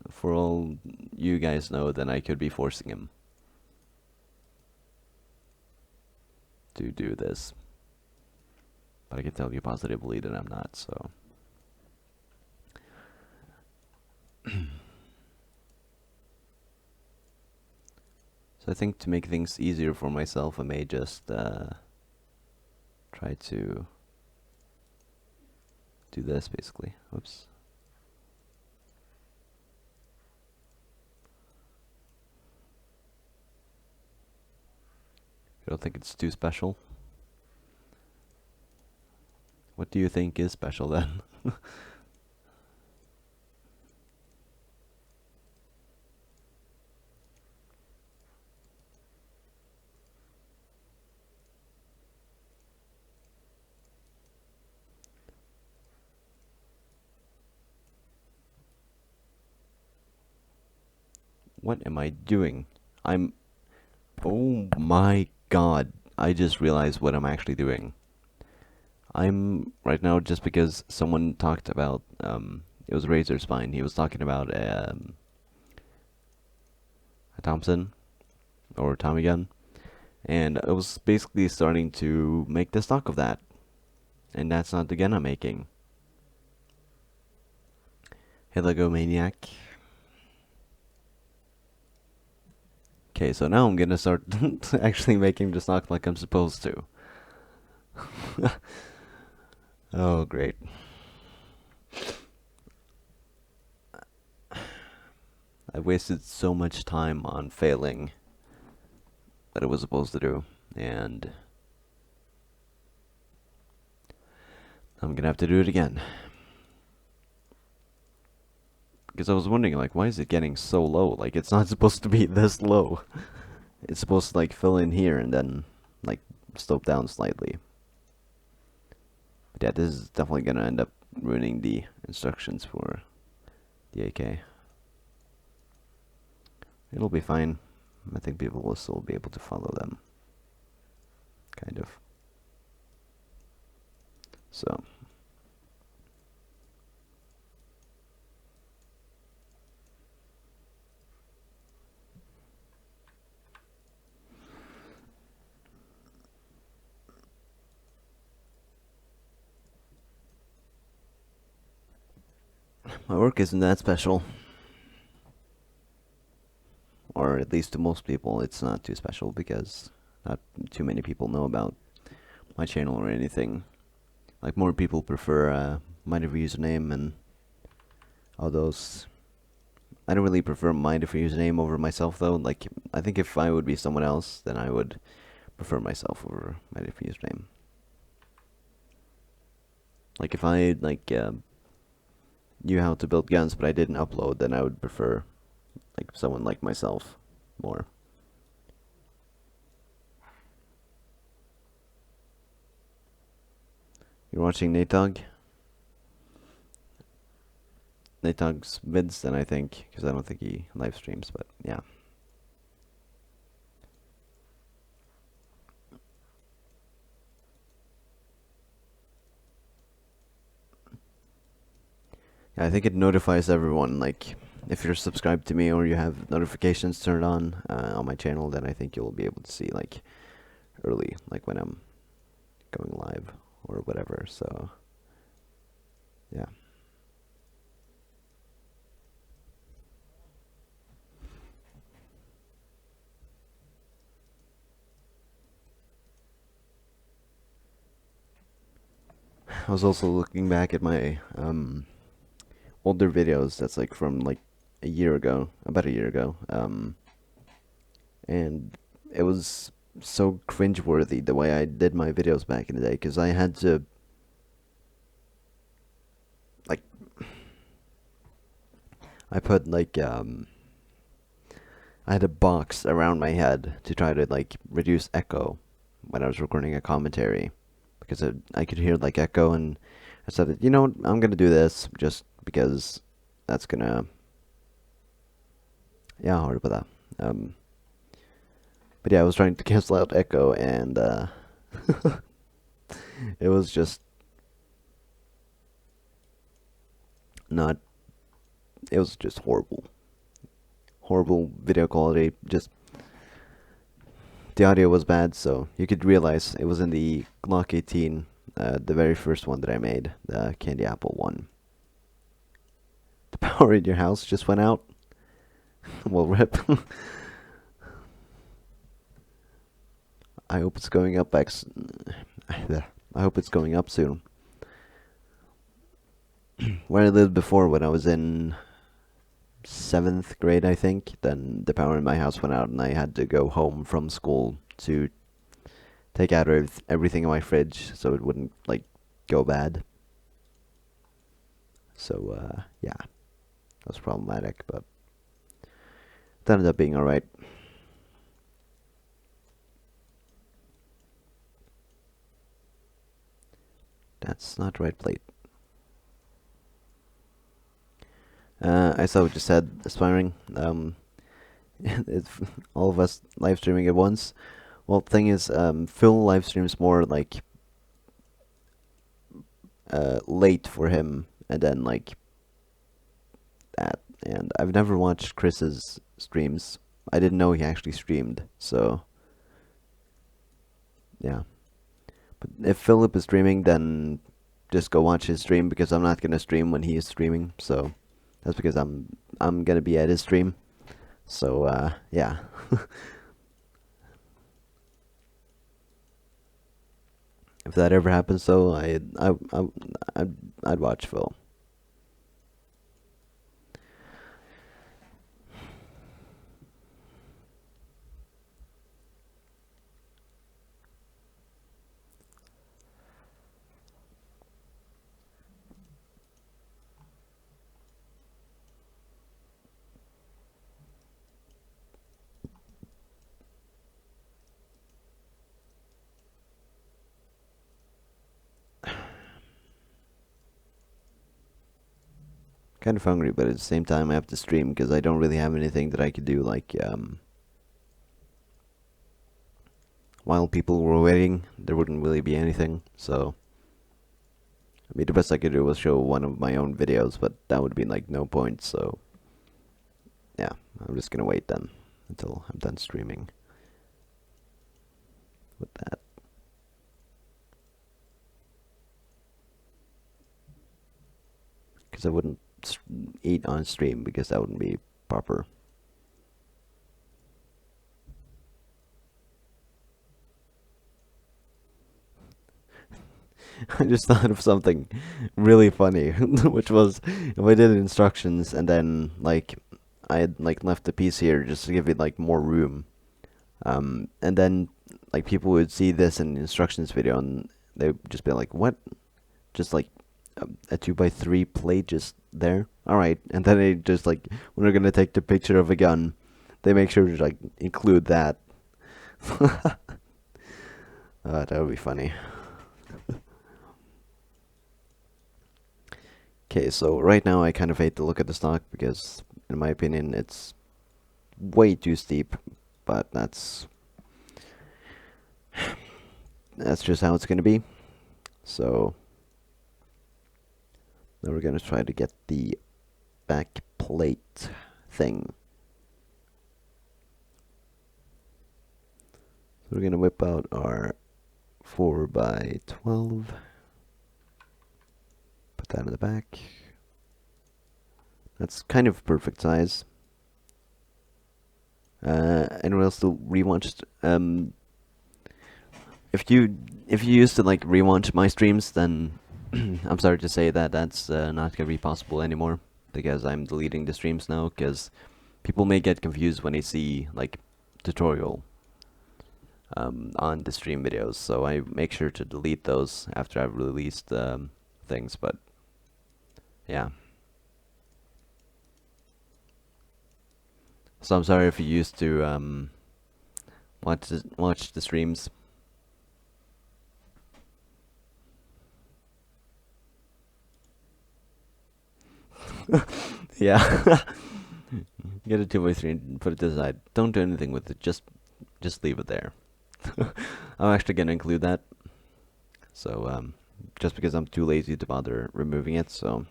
For all you guys know, then I could be forcing him to do this. But I can tell you positively that I'm not, so. So I think to make things easier for myself, I may just try to do this, basically. Whoops. You don't think it's too special? What do you think is special then? What am I doing? Oh my god. I just realized what I'm actually doing. I'm right now, just because someone talked about, it was Razor Spine. He was talking about a Thompson or Tommy gun, and I was basically starting to make the stock of that, and that's not the gun I'm making. Hey, Lego Maniac. Okay, so now I'm gonna start actually making the stock like I'm supposed to. Oh, great. I wasted so much time on failing that I was supposed to do, and I'm gonna have to do it again. Because I was wondering, like, why is it getting so low? Like, it's not supposed to be this low. It's supposed to, like, fill in here and then, like, slope down slightly. But yeah, this is definitely gonna end up ruining the instructions for the AK. It'll be fine. I think people will still be able to follow them. Kind of. So. My work isn't that special. Or at least to most people, it's not too special, because not too many people know about my channel or anything. Like, more people prefer my username and all those I don't really prefer my different username over myself though. Like I think if I would be someone else, then I would prefer myself over my different username. Like if I knew how to build guns but I didn't upload, then I would prefer like someone like myself more. You're watching Nate Dogg? Nate Dogg's vids then I think, because I don't think he live streams, but yeah. Yeah, I think it notifies everyone, like, if you're subscribed to me or you have notifications turned on my channel, then I think you'll be able to see, like, early, like when I'm going live or whatever, so, yeah. I was also looking back at my, older videos that's, like, from, like, a year ago, about a year ago, and it was so cringeworthy the way I did my videos back in the day, because I had to, like, I put, like, I had a box around my head to try to, like, reduce echo when I was recording a commentary, because I could hear, like, echo, and I said, you know what, I'm gonna do this, just because that's gonna, yeah, hard about that, but yeah, I was trying to cancel out echo, and, it was just not, it was just horrible. Horrible video quality, just, the audio was bad, so you could realize it was in the Glock 18, the very first one that I made, the Candy Apple one. The power in your house just went out? Well, rip. I hope it's going up I hope it's going up soon. Where I lived before, when I was in 7th grade, I think, then the power in my house went out and I had to go home from school to take out everything in my fridge so it wouldn't, like, go bad. So, yeah, that was problematic, but it ended up being alright. That's not the right plate. I saw what you said, aspiring. It's all of us live streaming at once. Well, the thing is, Phil live streams more like late for him, and then like that. And I've never watched Chris's streams. I didn't know he actually streamed, so yeah. But if Philip is streaming, then just go watch his stream, because I'm not gonna stream when he is streaming. So that's because I'm gonna be at his stream. So yeah. If that ever happens, though, I'd watch Phil. Kind of hungry, but at the same time, I have to stream because I don't really have anything that I could do. Like, while people were waiting, there wouldn't really be anything. So, I mean, the best I could do was show one of my own videos, but that would be like no point. So, yeah, I'm just gonna wait then until I'm done streaming with that. Because I wouldn't eat on stream because that wouldn't be proper. I just thought of something really funny, which was if I did instructions and then like I had like left the piece here just to give it like more room. And then like people would see this in the instructions video and they would just be like, "What? Just like a 2x3 plate just there? All right." And then they just like when they're gonna take the picture of a gun, they make sure to like include that. That would be funny. Okay, so right now I kind of hate to look at the stock because, in my opinion, it's way too steep. But that's just how it's gonna be. So now we're gonna try to get the back plate thing. So we're gonna whip out our 4x12. Put that in the back. That's kind of perfect size. Anyone else still rewatched? If you used to like rewatch my streams, then I'm sorry to say that that's not gonna be possible anymore because I'm deleting the streams now. Because people may get confused when they see like tutorial on the stream videos, so I make sure to delete those after I've released things. But yeah, so I'm sorry if you used to watch the streams. Yeah. Get a 2x3 and put it to the side. Don't do anything with it. Just leave it there. I'm actually gonna include that. So just because I'm too lazy to bother removing it. So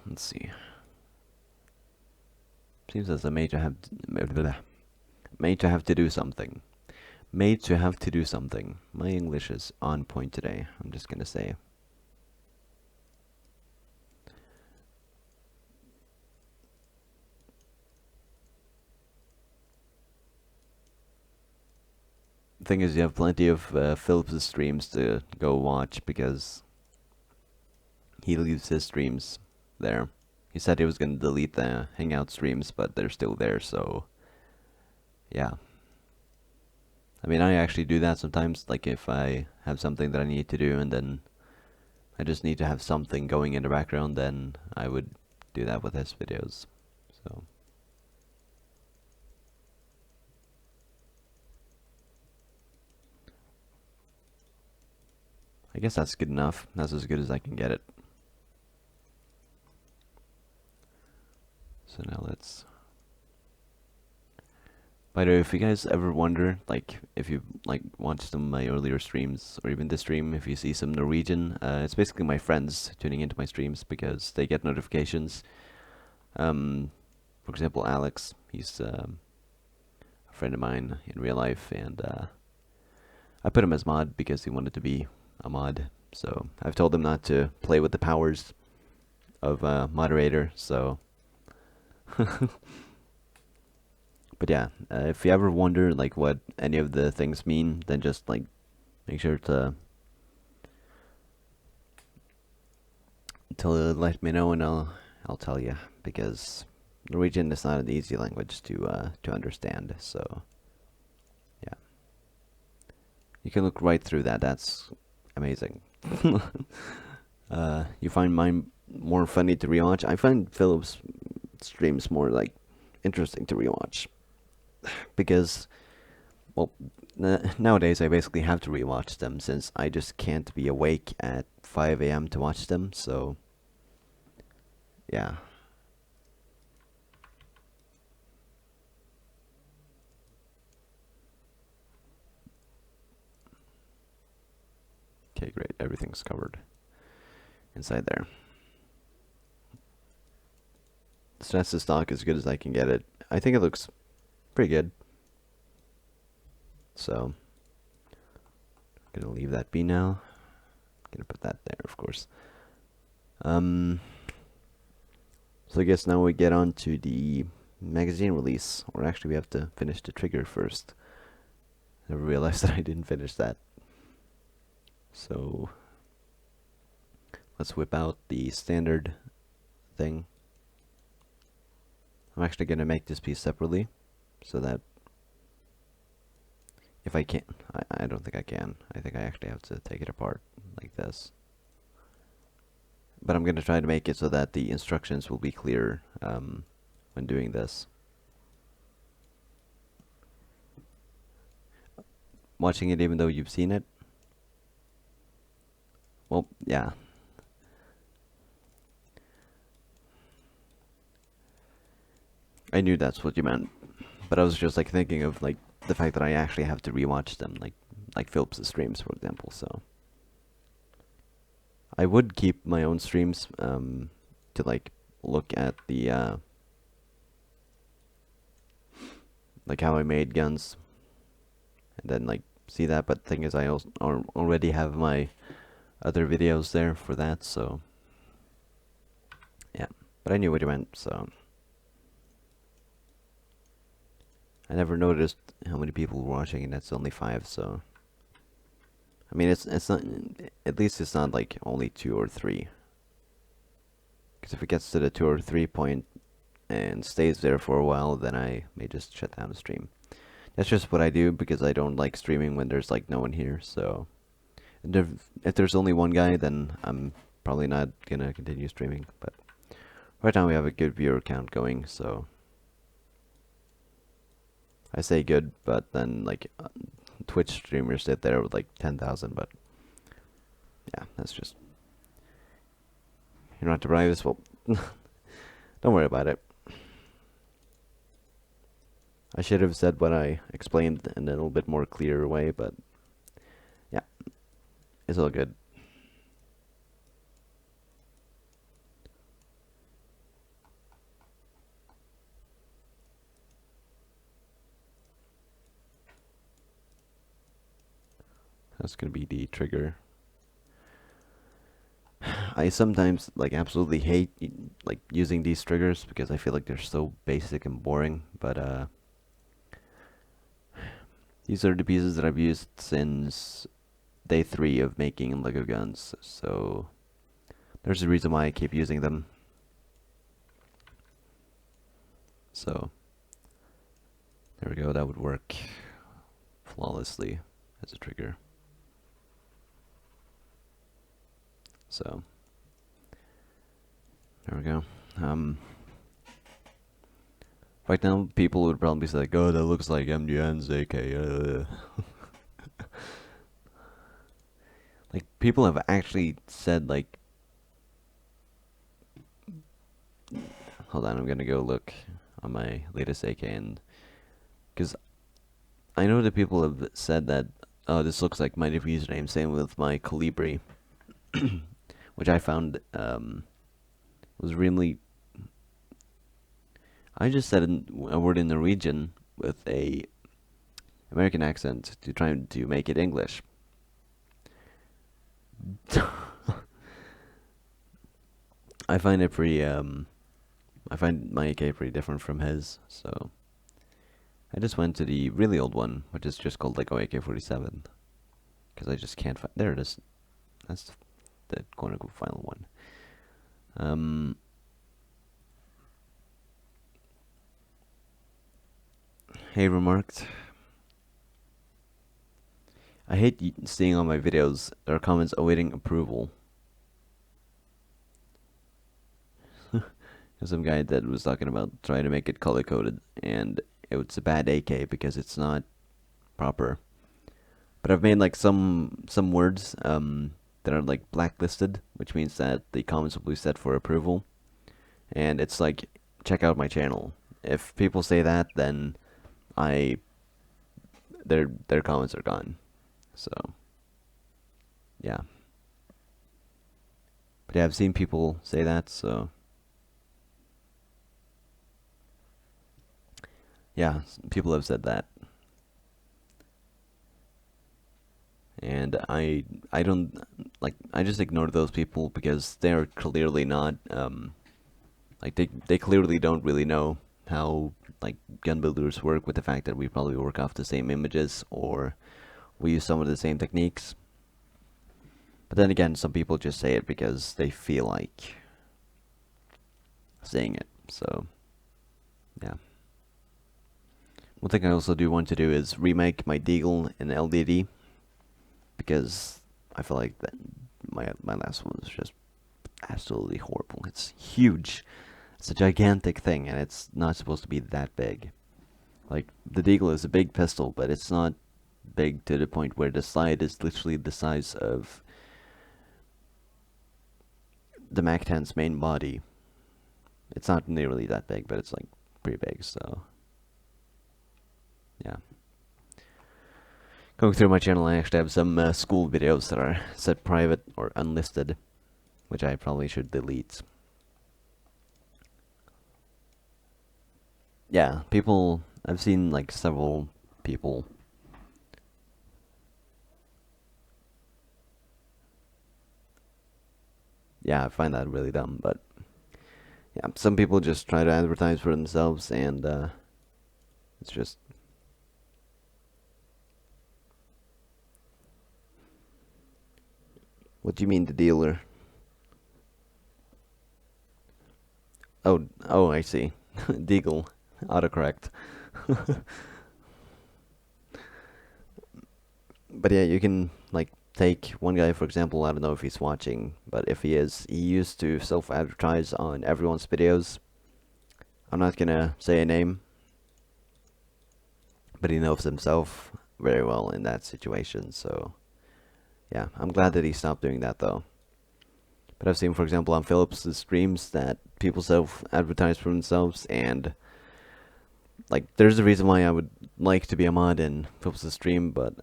let's see. Seems as I may to have made to have to do something. Made to have to do something. My English is on point today. I'm just gonna say. The thing is, you have plenty of Phillips' streams to go watch because he leaves his streams there. He said he was gonna delete the Hangout streams, but they're still there, so yeah. I mean, I actually do that sometimes, like if I have something that I need to do and then I just need to have something going in the background, then I would do that with his videos. So I guess that's good enough. That's as good as I can get it. So now let's... By the way, if you guys ever wonder, like, if you like watched some of my earlier streams, or even this stream, if you see some Norwegian, it's basically my friends tuning into my streams because they get notifications. For example, Alex, he's a friend of mine in real life, and I put him as mod because he wanted to be a mod. So I've told him not to play with the powers of moderator, so... But yeah, if you ever wonder like what any of the things mean, then just like make sure to let me know and I'll tell you because Norwegian is not an easy language to understand. So yeah, you can look right through that. That's amazing. You find mine more funny to rewatch. I find Philip's streams more like interesting to rewatch because, well, nowadays I basically have to rewatch them since I just can't be awake at 5 a.m. to watch them. So yeah. Okay, great. Everything's covered inside there. So that's the stock as good as I can get it. I think it looks pretty good. So I'm gonna leave that be now. Gonna put that there, of course. Um, so I guess now we get on to the magazine release, or actually we have to finish the trigger first. I realized that I didn't finish that. So let's whip out the standard thing. I'm actually going to make this piece separately so that if I can, I don't think I can. I think I actually have to take it apart like this. But I'm going to try to make it so that the instructions will be clear when doing this. Watching it even though you've seen it? Well, yeah. I knew that's what you meant. But I was just like thinking of like the fact that I actually have to rewatch them, like Phillips' streams, for example. So I would keep my own streams to like look at the like how I made guns, and then like see that. But the thing is, I also already have my other videos there for that. So yeah, but I knew what you meant. So I never noticed how many people were watching, and that's only 5. So I mean, it's not. At least it's not like only 2 or 3. Because if it gets to the 2 or 3 point and stays there for a while, then I may just shut down the stream. That's just what I do because I don't like streaming when there's like no one here. So if there's only one guy, then I'm probably not gonna continue streaming. But right now we have a good viewer count going, so I say good, but then like Twitch streamers sit there with like 10,000. But yeah, that's just, you're not deprived as well. Don't worry about it. I should have said what I explained in a little bit more clear way, but yeah, it's all good. That's gonna be the trigger. I sometimes like absolutely hate like using these triggers because I feel like they're so basic and boring, but these are the pieces that I've used since day 3 of making Lego guns, so there's a reason why I keep using them. So there we go, that would work flawlessly as a trigger. So there we go. Right now, people would probably say like, "Oh, that looks like MGN's AK." Like people have actually said like, hold on, I'm gonna go look on my latest AK, and because I know that people have said that, oh, this looks like my diffuser name. Same with my Colibri, which I found was really. I just said a word in Norwegian with a American accent to try to make it English. I find it pretty. I find my AK pretty different from his, so I just went to the really old one, which is just called like AK-47, because I just can't find. There it is. That's the quote-unquote final one. Hey, remarked. I hate seeing on my videos there are comments awaiting approval. There's some guy that was talking about trying to make it color coded, and it's a bad AK because it's not proper. But I've made like some words that are like blacklisted, which means that the comments will be set for approval, and it's like, check out my channel. If people say that, then I their comments are gone. So yeah, but yeah, I've seen people say that. So yeah, people have said that, and I don't. like I just ignore those people because they're clearly not like they clearly don't really know how like gun builders work, with the fact that we probably work off the same images or we use some of the same techniques. But then again, some people just say it because they feel like saying it. So yeah. One thing I also do want to do is remake my Deagle in LDD, because I feel like that my last one was just absolutely horrible. It's huge. It's a gigantic thing, and it's not supposed to be that big. Like, the Deagle is a big pistol, but it's not big to the point where the slide is literally the size of the Mac-10's main body. It's not nearly that big, but it's like pretty big, so yeah. Going through my channel, I actually have some school videos that are set private or unlisted, which I probably should delete. Yeah, people, I've seen like several people. Yeah, I find that really dumb, but yeah, some people just try to advertise for themselves, and it's just. What do you mean, the dealer? Oh, I see. Deagle. Autocorrect. But yeah, you can, like, take one guy, for example, I don't know if he's watching, but if he is, he used to self-advertise on everyone's videos. I'm not gonna say a name, but he knows himself very well in that situation, so yeah, I'm glad that he stopped doing that, though. But I've seen, for example, on Phillips' streams that people self-advertise for themselves, and like, there's a reason why I would like to be a mod in Phillips' stream, but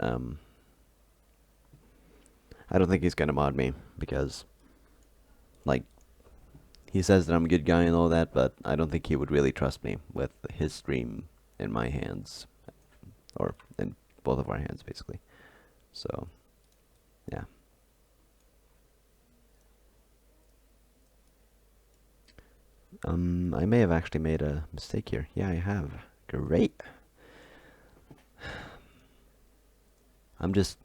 I don't think he's gonna mod me, because like, he says that I'm a good guy and all that, but I don't think he would really trust me with his stream in my hands, or in both of our hands, basically. So yeah. I may have actually made a mistake here. Yeah, I have. Great. I'm just.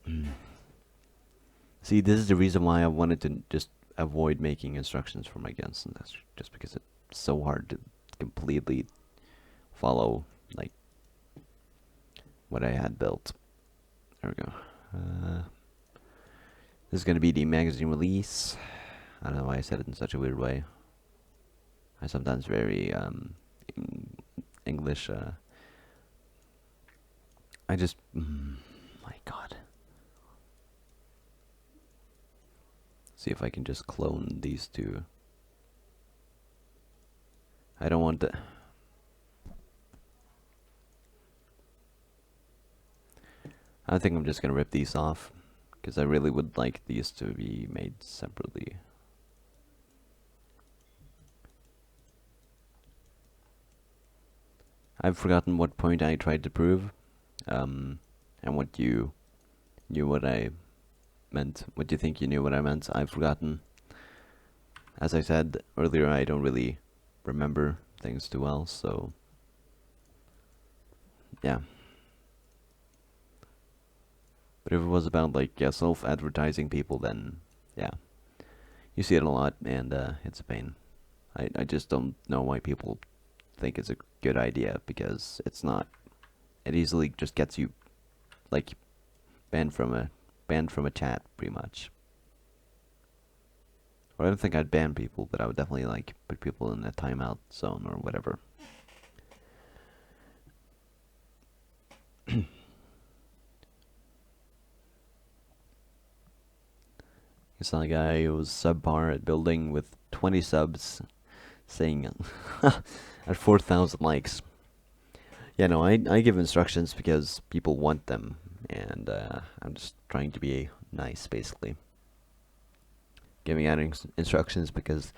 See, this is the reason why I wanted to just avoid making instructions for my guns, and that's just because it's so hard to completely follow, like, what I had built. There we go. This is going to be the magazine release. I don't know why I said it in such a weird way. I sometimes very English. I just, my God. See if I can just clone these two. I don't want to. I think I'm just gonna rip these off, because I really would like these to be made separately. I've forgotten what point I tried to prove, and what you knew what I meant. What you think you knew what I meant. I've forgotten. As I said earlier, I don't really remember things too well, so yeah. But if it was about, like, yeah, self-advertising people, then yeah, you see it a lot, and it's a pain. I just don't know why people think it's a good idea, because it's not. It easily just gets you, like, banned from a chat, pretty much. Or I don't think I'd ban people, but I would definitely, like, put people in a timeout zone or whatever. It's not a guy who was subpar at building with 20 subs, saying at 4,000 likes. Yeah, no, I give instructions because people want them, and I'm just trying to be nice, basically. Giving out instructions because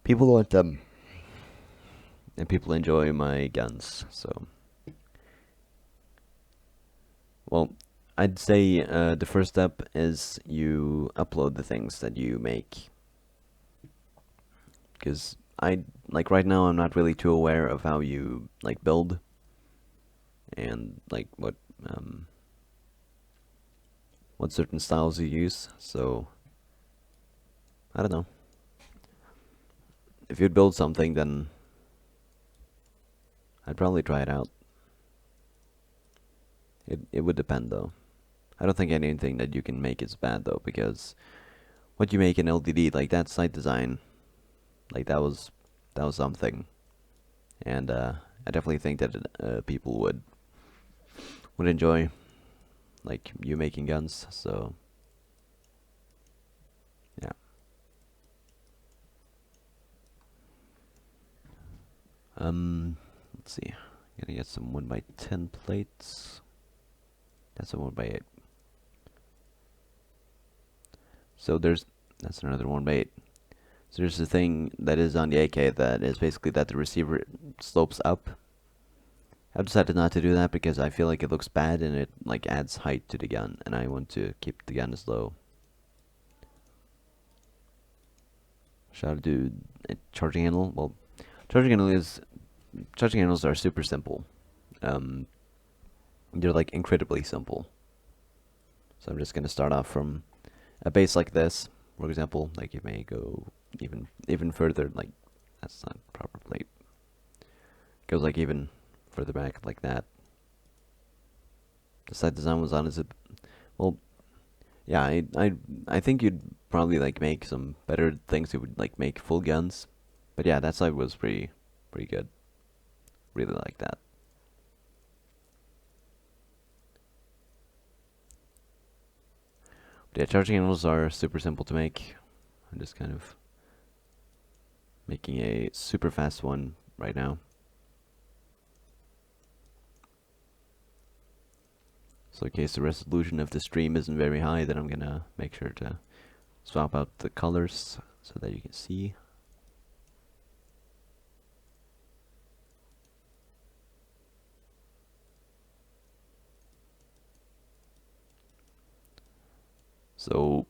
people want them, and people enjoy my guns, so. Well, I'd say the first step is you upload the things that you make, because I like right now I'm not really too aware of how you like build and like what certain styles you use. So I don't know. If you'd build something, then I'd probably try it out. It would depend though. I don't think anything that you can make is bad though, because what you make in LDD, like that site design, like that was something, and I definitely think that people would enjoy like you making guns. So yeah. Let's see. Gonna get some 1x10 plates. That's a 1x8. So that's another 1x8. So there's a thing that is on the AK that is basically that the receiver slopes up. I've decided not to do that because I feel like it looks bad and it like adds height to the gun, and I want to keep the gun as low. Should I do a charging handle? Well, charging handle is charging handles are super simple. Um, they're like incredibly simple. So I'm just gonna start off from a base like this. For example, like you may go even further. Like that's not proper plate. Goes like even further back like that. The side design was on as a well. Yeah, I think you'd probably like make some better things. You would like make full guns, but yeah, that side was pretty good. Really like that. But yeah, charging handles are super simple to make. I'm just kind of making a super fast one right now. So in case the resolution of the stream isn't very high, then I'm gonna make sure to swap out the colors so that you can see. So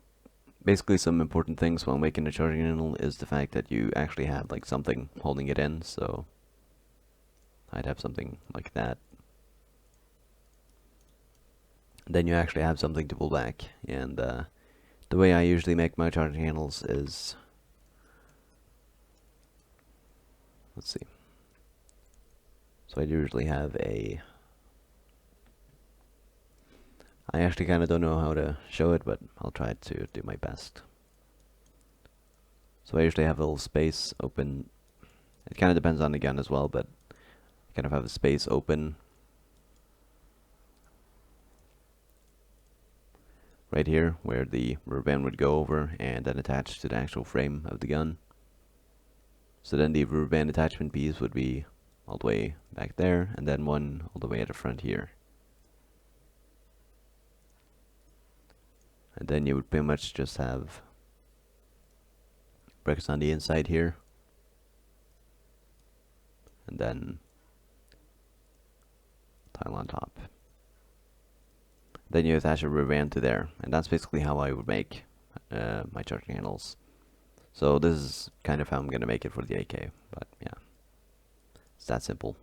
basically some important things while making a charging handle is the fact that you actually have like something holding it in. So I'd have something like that. Then you actually have something to pull back. And the way I usually make my charging handles is, let's see. So I usually have a, I actually kind of don't know how to show it, but I'll try to do my best. So I usually have a little space open. It kind of depends on the gun as well, but I kind of have a space open right here where the rubber band would go over and then attach to the actual frame of the gun. So then the rubber band attachment piece would be all the way back there, and then one all the way at the front here. And then you would pretty much just have bricks on the inside here, and then tile on top. Then you attach a rubber band to there, and that's basically how I would make my charging handles. So this is kind of how I'm gonna make it for the AK, but yeah, it's that simple.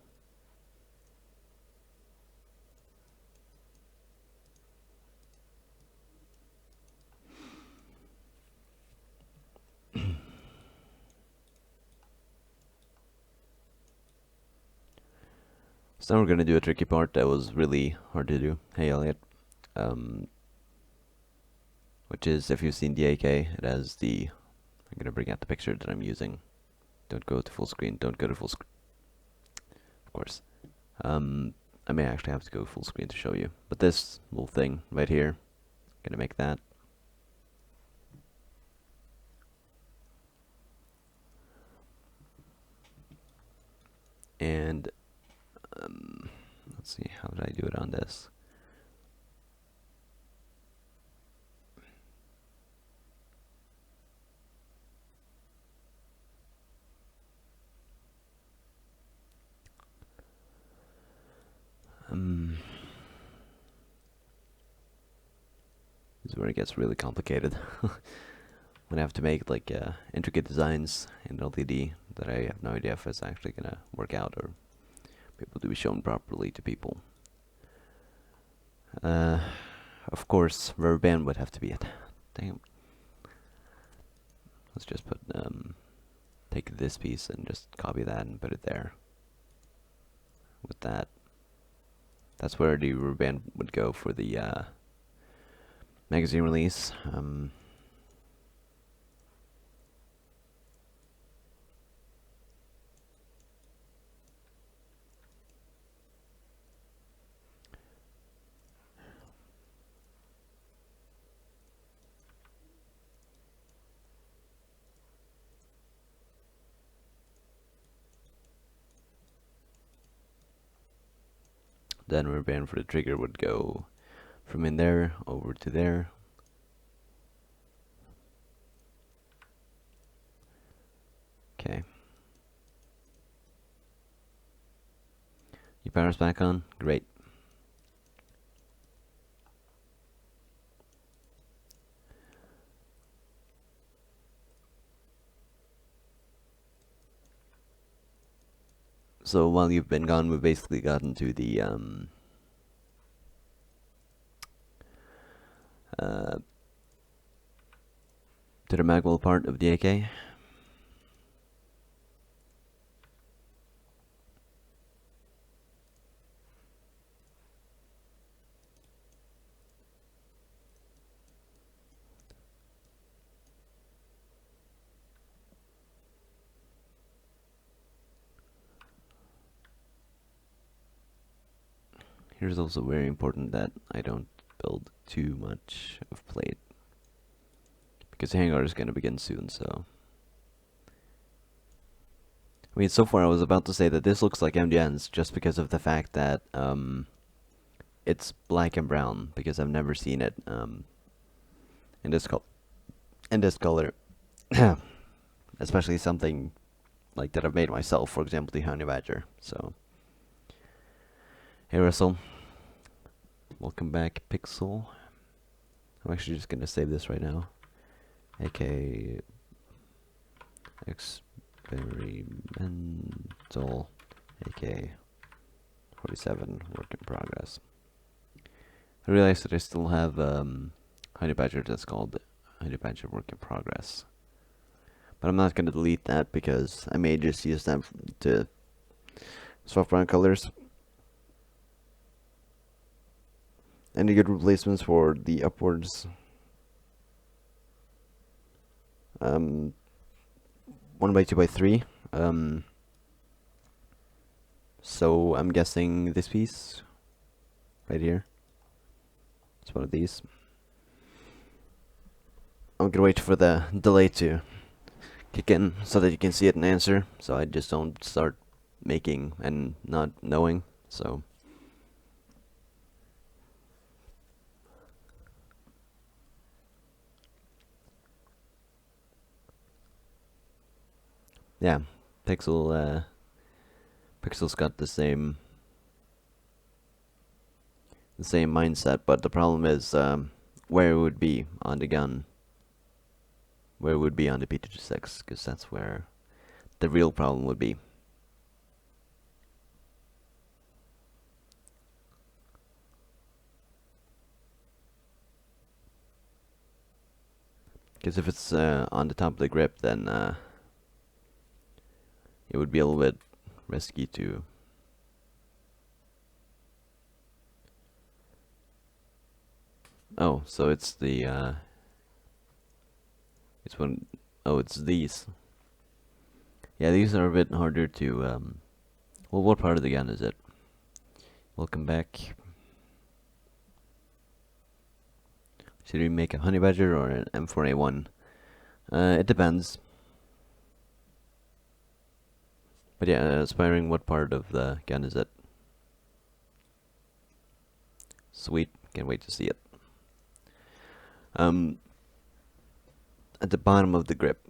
So now we're gonna do a tricky part that was really hard to do. Hey Elliot, um, which is if you've seen the AK, it has the. I'm gonna bring out the picture that I'm using. Don't go to full screen. Don't go to full screen. Of course. Um, I may actually have to go full screen to show you. But this little thing right here, gonna make that. And let's see, how did I do it on this? Um, where it gets really complicated. When I have to make like intricate designs in LDD that I have no idea if it's actually gonna work out or be able to be shown properly to people. Uh, of course, rubber band would have to be it. Damn. Let's just put take this piece and just copy that and put it there. With that, that's where the rubber band would go for the magazine release. Then rubber band for the trigger would go from in there over to there. Okay. Your power's back on? Great. So while you've been gone, we've basically gotten to the magwell part of the AK. Here's also very important that I don't build too much of plate, because the hangar is going to begin soon, so... I mean, so far I was about to say that this looks like MDNs just because of the fact that it's black and brown, because I've never seen it in this color. Especially something like that I've made myself, for example, the Honey Badger. So, hey Russell, welcome back, Pixel. I'm actually just gonna save this right now. AK experimental AK-47 work in progress. I realized that I still have Honey Badger that's called Honey Badger work in progress. But I'm not going to delete that because I may just use them to swap around colors. Any good replacements for the upwards? 1x2x3. So I'm guessing this piece right here. It's one of these. I'm gonna wait for the delay to kick in so that you can see it and answer, so I just don't start making and not knowing. So yeah, Pixel's got the same mindset, but the problem is where it would be on the gun, where it would be on the P226, because that's where the real problem would be. Because if it's on the top of the grip, then it would be a little bit risky to... Oh, so it's the... it's when... Oh, it's these. Yeah, these are a bit harder to... Well, what part of the gun is it? Welcome back. Should we make a Honey Badger or an M4A1? It depends. But yeah, aspiring, what part of the gun is it? Sweet, can't wait to see it. At the bottom of the grip.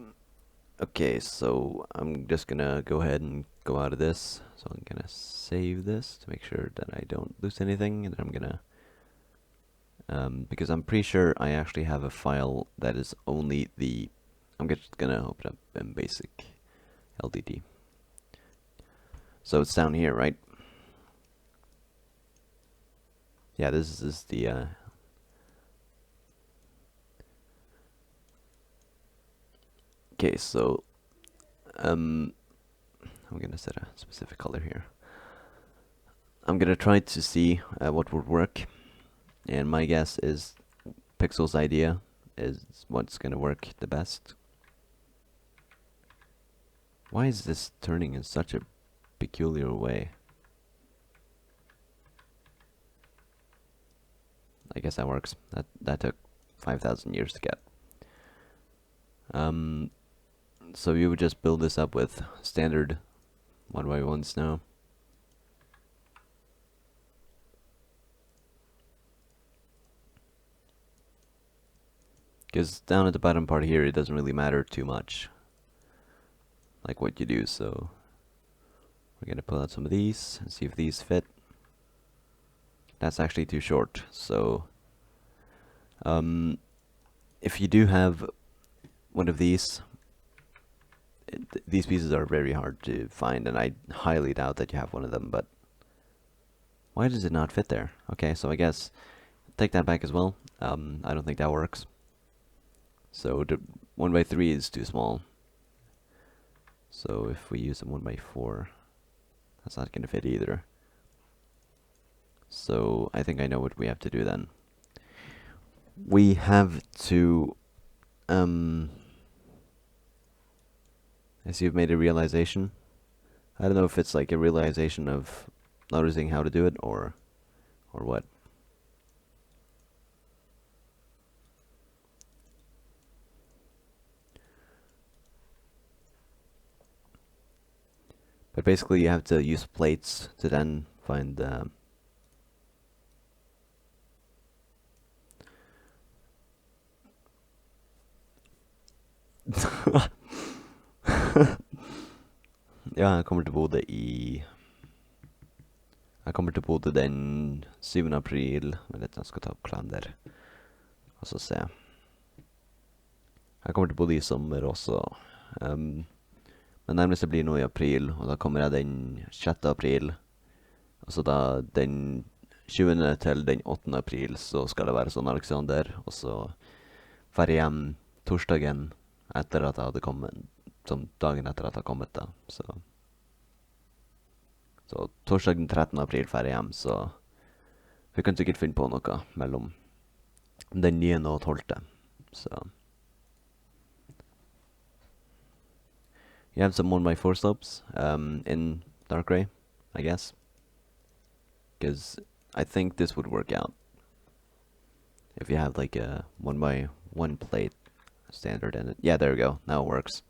Okay, so I'm just gonna go ahead and go out of this. So I'm gonna save this to make sure that I don't lose anything, and then I'm gonna because I'm pretty sure I actually have a file that is only the. I'm just gonna open up in basic LDD. So it's down here, right? Yeah, this is the. Okay, so I'm gonna set a specific color here. I'm gonna try to see what would work, and my guess is Pixel's idea is what's gonna work the best. Why is this turning in such a peculiar way? I guess that works. That took 5,000 years to get. So you would just build this up with standard 1x1s now. Because down at the bottom part here, it doesn't really matter too much, like what you do. So we're gonna pull out some of these and see if these fit. That's actually too short. So if you do have one of these, these pieces are very hard to find, and I highly doubt that you have one of them. But why does it not fit there? Okay, so I guess take that back as well. I don't think that works. So the 1x3 is too small. So if we use a 1x4, that's not going to fit either. So I think I know what we have to do then. We have to, as you've made a realization. I don't know if it's like a realization of noticing how to do it or what. But basically you have to use plates to then find Ja, jeg kommer til Bodø i Jeg kommer til Bodø den 7. april. Men jeg skal ta opp kalender og så se. Jeg kommer til Bodø i sommer også. Men nærmest det blir nå i april, og da kommer jeg den 6. april. Og så da den 20. til den 8. april så skal det være sånn Alexander, og så drar jeg hjem torsdagen etter at jeg hadde kommet, som dagen etter at jeg hadde kommet da, så torsdag den 13. april drar jeg hjem, så vi kan sikkert finne på noe mellom den 9. og 12. Så you have some 1x4 slopes in dark gray, I guess. Because I think this would work out. If you have like a 1x1 plate standard in it. Yeah, there we go. Now it works.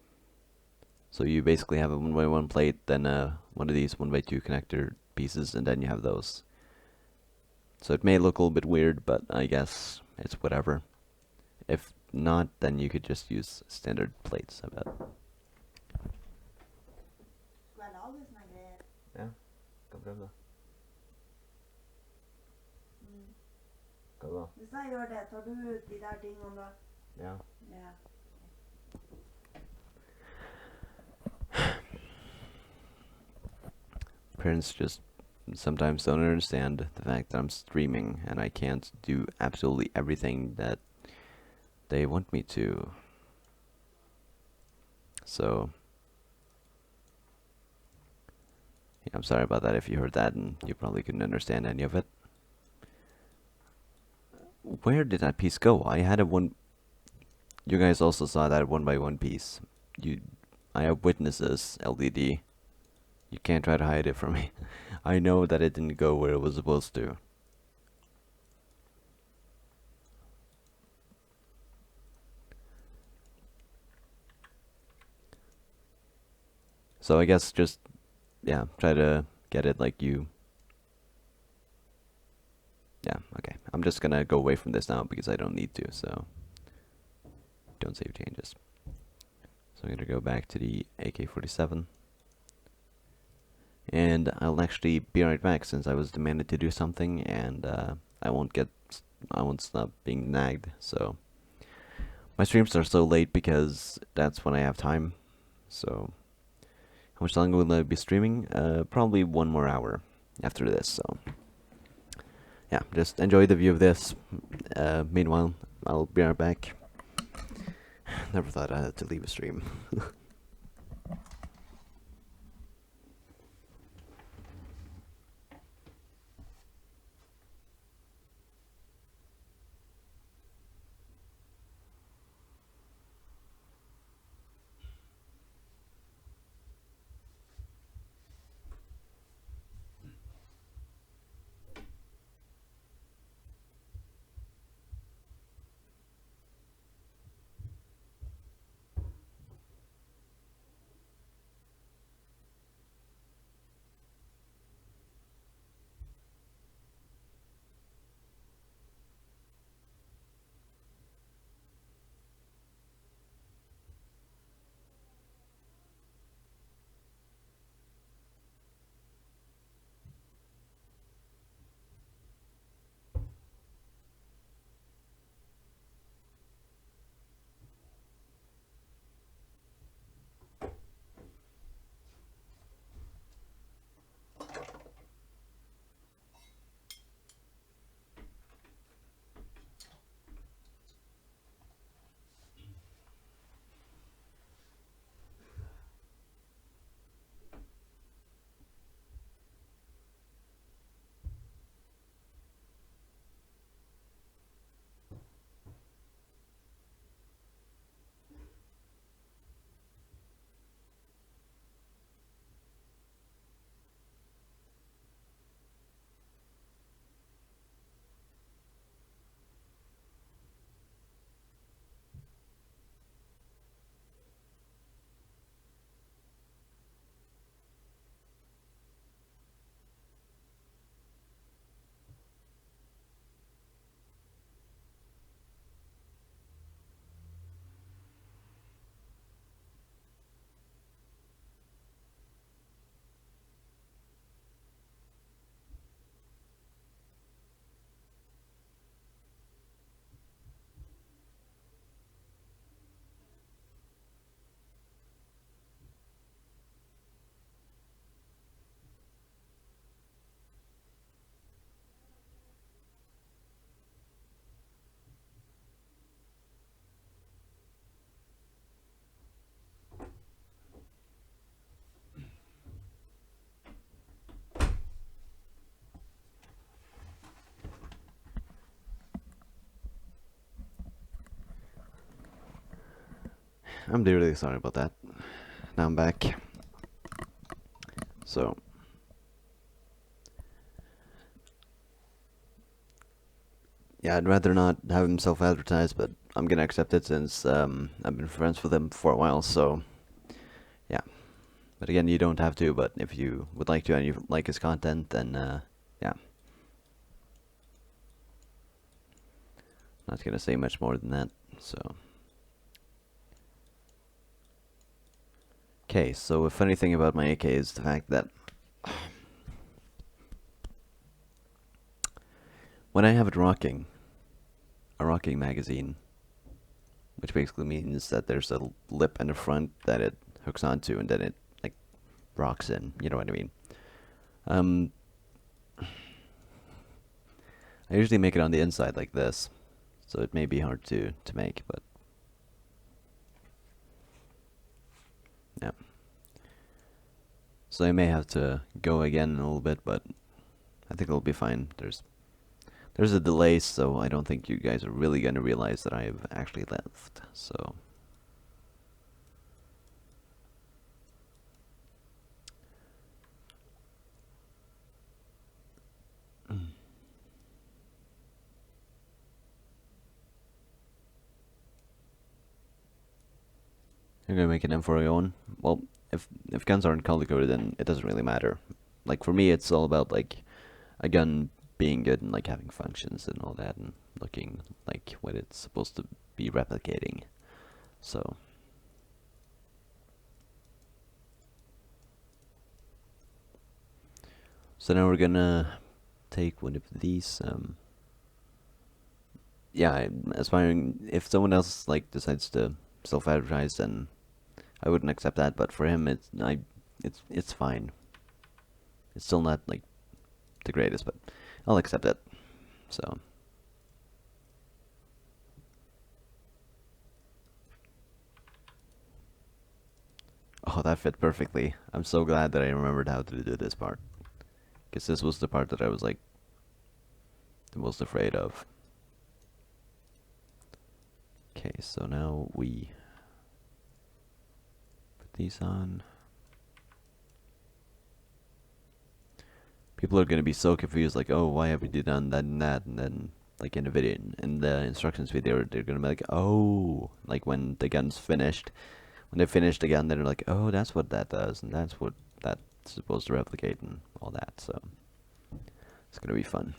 So you basically have a 1x1 plate, then one of these 1x2 connector pieces, and then you have those. So it may look a little bit weird, but I guess it's whatever. If not, then you could just use standard plates, I bet. Ja, kan prøve det. Hva da? Hvis jeg gjør det, tar du ut de der tingene da? Ja. Ja. Parents just sometimes don't understand the fact that I'm streaming and I can't do absolutely everything that they want me to. So yeah, I'm sorry about that if you heard that and you probably couldn't understand any of it. Where did that piece go? I had a one. You guys also saw that 1x1 piece. I have witnesses, LDD. You can't try to hide it from me. I know that it didn't go where it was supposed to. So I guess just, yeah, try to get it like you. Yeah, okay. I'm just gonna go away from this now because I don't need to, so don't save changes. So I'm gonna go back to the AK-47. And I'll actually be right back since I was demanded to do something, and I won't get I won't stop being nagged. So my streams are so late because that's when I have time. So how much longer will I be streaming? Probably 1 more hour after this. So yeah, just enjoy the view of this. Meanwhile, I'll be right back. Never thought I had to leave a stream. I'm really sorry about that. Now I'm back. So yeah, I'd rather not have him self-advertise, but I'm gonna accept it since I've been friends with him for a while. So yeah, but again, you don't have to. But if you would like to and you like his content, then yeah, not gonna say much more than that. So okay, so a funny thing about my AK is the fact that when I have it rocking, a rocking magazine, which basically means that there's a lip in the front that it hooks onto and then it like rocks in. You know what I mean? Um, I usually make it on the inside like this, so it may be hard to make, but yeah. So I may have to go again in a little bit, but I think it'll be fine. There's a delay, so I don't think you guys are really gonna realize that I've actually left. So you're gonna make an M for your own. Well, if guns aren't color coded, then it doesn't really matter. Like for me, it's all about like a gun being good and like having functions and all that, and looking like what it's supposed to be replicating. So now we're gonna take one of these yeah, I'm aspiring. If someone else like decides to self-advertise, then I wouldn't accept that. But for him, it's fine. It's still not like the greatest, but I'll accept it. So. Oh, that fit perfectly. I'm so glad that I remembered how to do this part. Because this was the part that I was like the most afraid of. Okay, so now we put these on. People are gonna be so confused, like, oh, why have you done that and that? And then, like in the video, in the instructions video, they're gonna be like, oh, like when the gun's finished. When they finish the gun, they're like, oh, that's what that does, and that's what that's supposed to replicate, and all that. So it's gonna be fun.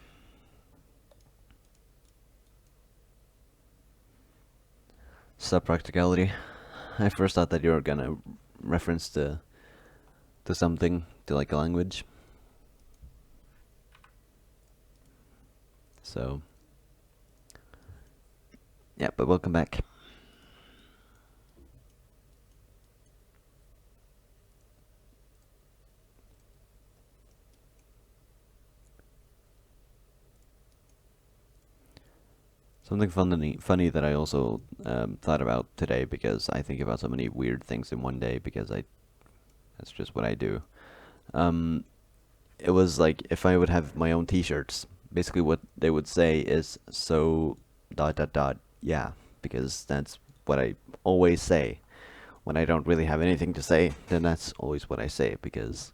Sub-practicality. I first thought that you were gonna reference to something, to like a language. So yeah, but welcome back. Something funny that I also thought about today, because I think about so many weird things in one day, because that's just what I do. It was like if I would have my own T-shirts. Basically, what they would say is so dot dot dot yeah, because that's what I always say when I don't really have anything to say. Then that's always what I say, because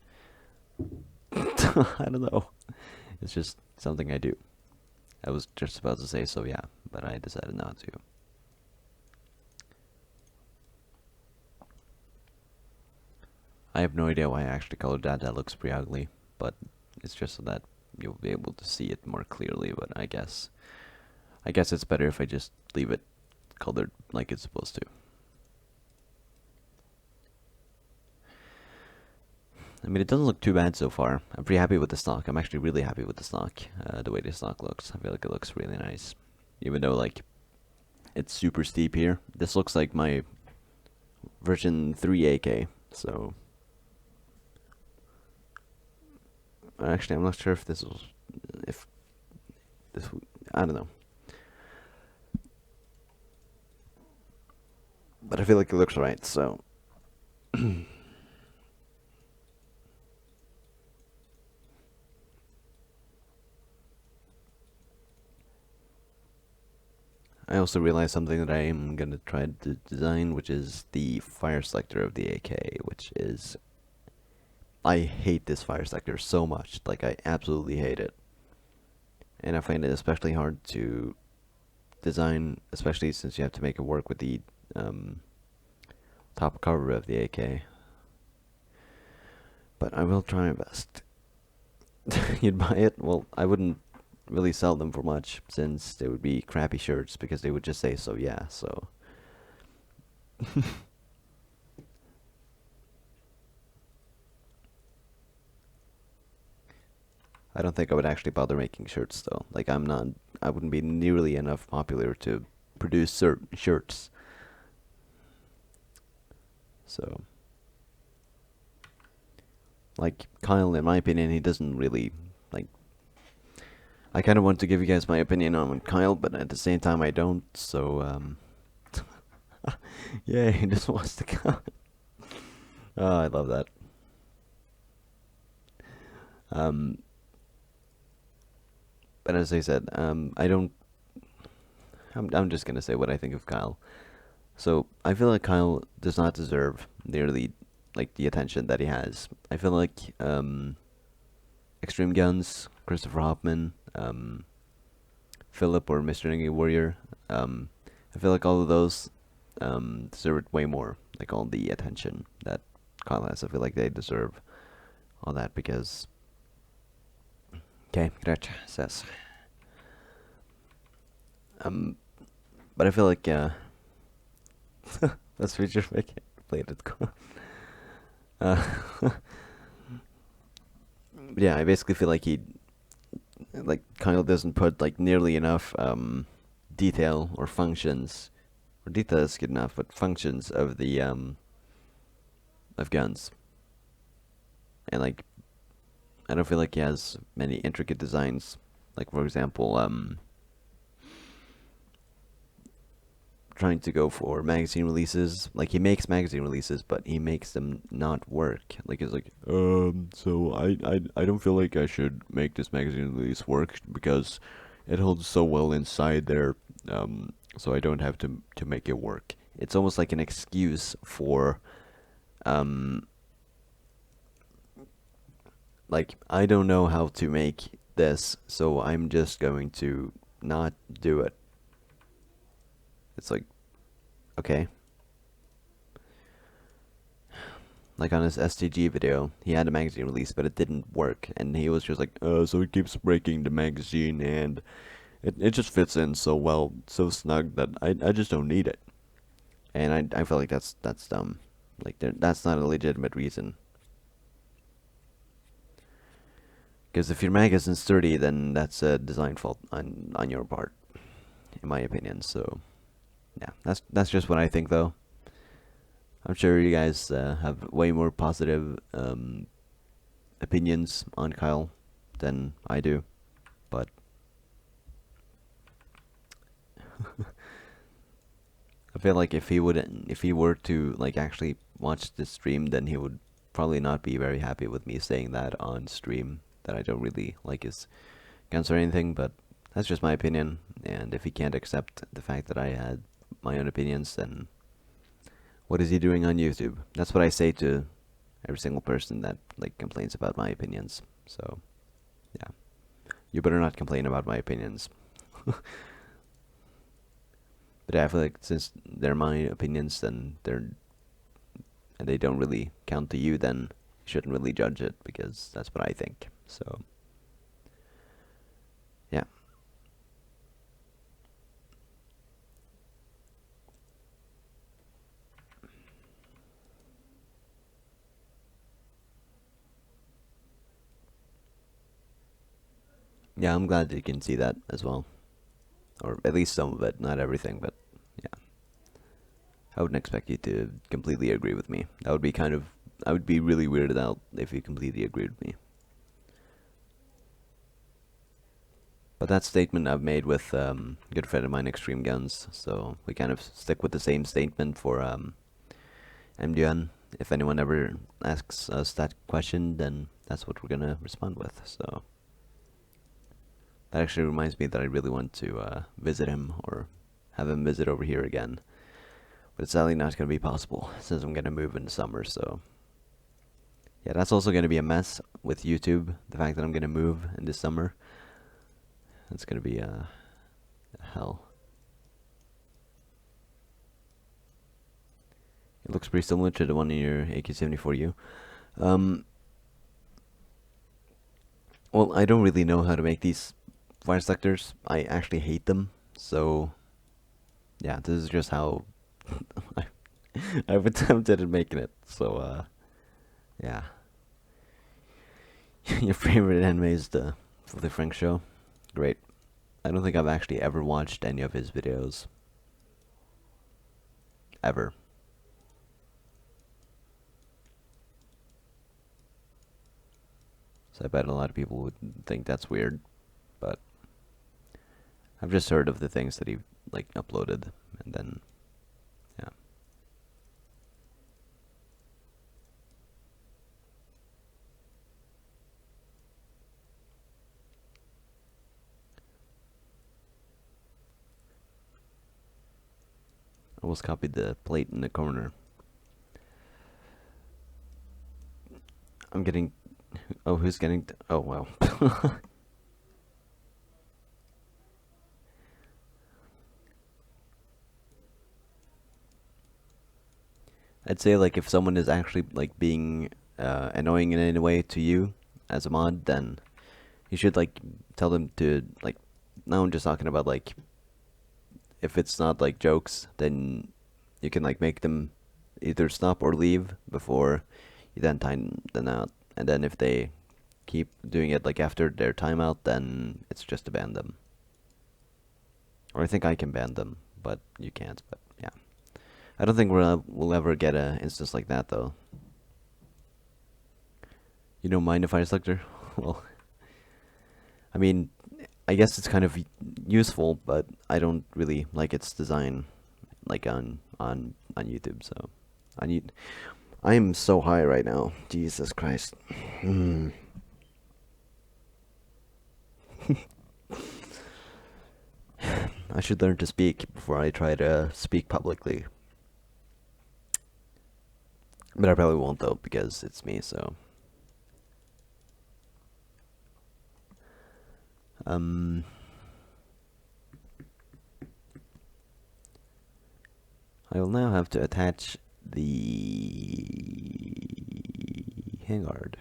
I don't know. It's just something I do. I was just about to say so yeah, but I decided not to. I have no idea why I actually colored that. That looks pretty ugly, but it's just so that you'll be able to see it more clearly. But I guess it's better if I just leave it colored like it's supposed to. I mean, it doesn't look too bad so far. I'm pretty happy with the stock. I'm actually really happy with the stock. The way the stock looks, I feel like it looks really nice. Even though like it's super steep here. This looks like my version 3 AK. So actually, I'm not sure if this was if this. I don't know. But I feel like it looks right. So. I also realized something that I am going to try to design, which is the fire selector of the AK, which is... I hate this fire selector so much. Like, I absolutely hate it. And I find it especially hard to design, especially since you have to make it work with the top cover of the AK. But I will try my best. You'd buy it? Well, I wouldn't really sell them for much, since they would be crappy shirts, because they would just say so yeah, so. I don't think I would actually bother making shirts though. Like I wouldn't be nearly enough popular to produce certain shirts. So, like Kyle, in my opinion, he doesn't really like. I kind of want to give you guys my opinion on Kyle, but at the same time, I don't. So, yeah, he just wants to come. Oh, I love that. Um, but as I said, I don't. I'm just gonna say what I think of Kyle. So I feel like Kyle does not deserve nearly like the attention that he has. I feel like Extreme Guns, Christopher Hoffman, Philip or Mr. Ninja Warrior. I feel like all of those deserve way more, like all the attention that Kyle has. I feel like they deserve all that because. Okay, gracias. But I feel like that's future make it played it cool. Yeah, I basically feel like Kyle doesn't put like nearly enough detail or functions, or detail is good enough, but functions of the of guns. And like, I don't feel like he has many intricate designs. Like for example, trying to go for magazine releases. Like he makes magazine releases, but he makes them not work. Like it's like, so I don't feel like I should make this magazine release work because it holds so well inside there. So I don't have to make it work. It's almost like an excuse for, like I don't know how to make this, so I'm just going to not do it. It's like, okay. Like on his STG video, he had a magazine release, but it didn't work, and he was just like, so it keeps breaking the magazine, and it just fits in so well, so snug that I just don't need it. And I feel like that's dumb. Like that's not a legitimate reason. Because if your magazine's sturdy, then that's a design fault on your part, in my opinion. So yeah, that's just what I think, though. I'm sure you guys have way more positive opinions on Kyle than I do, but I feel like if he were to like actually watch this stream, then he would probably not be very happy with me saying that on stream, that I don't really like his guns or anything. But that's just my opinion, and if he can't accept the fact that I had my own opinions, then what is he doing on YouTube? That's what I say to every single person that like complains about my opinions. So yeah, you better not complain about my opinions. But yeah, I feel like since they're my opinions, then and they don't really count to you, then you shouldn't really judge it, because that's what I think. So yeah. Yeah, I'm glad you can see that as well. Or at least some of it, not everything, but yeah. I wouldn't expect you to completely agree with me. That would be I would be really weirded out if you completely agreed with me. But that statement I've made with a good friend of mine, Extreme Guns, so we kind of stick with the same statement for MDN. If anyone ever asks us that question, then that's what we're gonna respond with. So that actually reminds me that I really want to visit him, or have him visit over here again. But it's sadly not going to be possible since I'm going to move in the summer. So yeah, that's also going to be a mess with YouTube. The fact that I'm going to move in this summer, it's going to be hell. It looks pretty similar to the one in your AK-74U. Well, I don't really know how to make these fire selectors. I actually hate them. So yeah, this is just how I've attempted at making it. So yeah. Your favorite anime is the Filthy Frank show? Great. I don't think I've actually ever watched any of his videos. Ever. So I bet a lot of people would think that's weird, but I've just heard of the things that he like uploaded, and then yeah. I almost copied the plate in the corner. I'm getting. Oh, who's getting? Oh, wow. I'd say like if someone is actually like being annoying in any way to you as a mod, then you should like tell them to like. Now I'm just talking about like if it's not like jokes, then you can like make them either stop or leave before you then time them out. And then if they keep doing it like after their timeout, then it's just to ban them. Or I think I can ban them, but you can't. But yeah, I don't think we'll ever get a instance like that though. You don't mind a fire selector? Well, I mean, I guess it's kind of useful, but I don't really like its design, like on YouTube. So, I am so high right now. Jesus Christ. I should learn to speak before I try to speak publicly. But I probably won't though, because it's me, so. Um, I will now have to attach the handguard,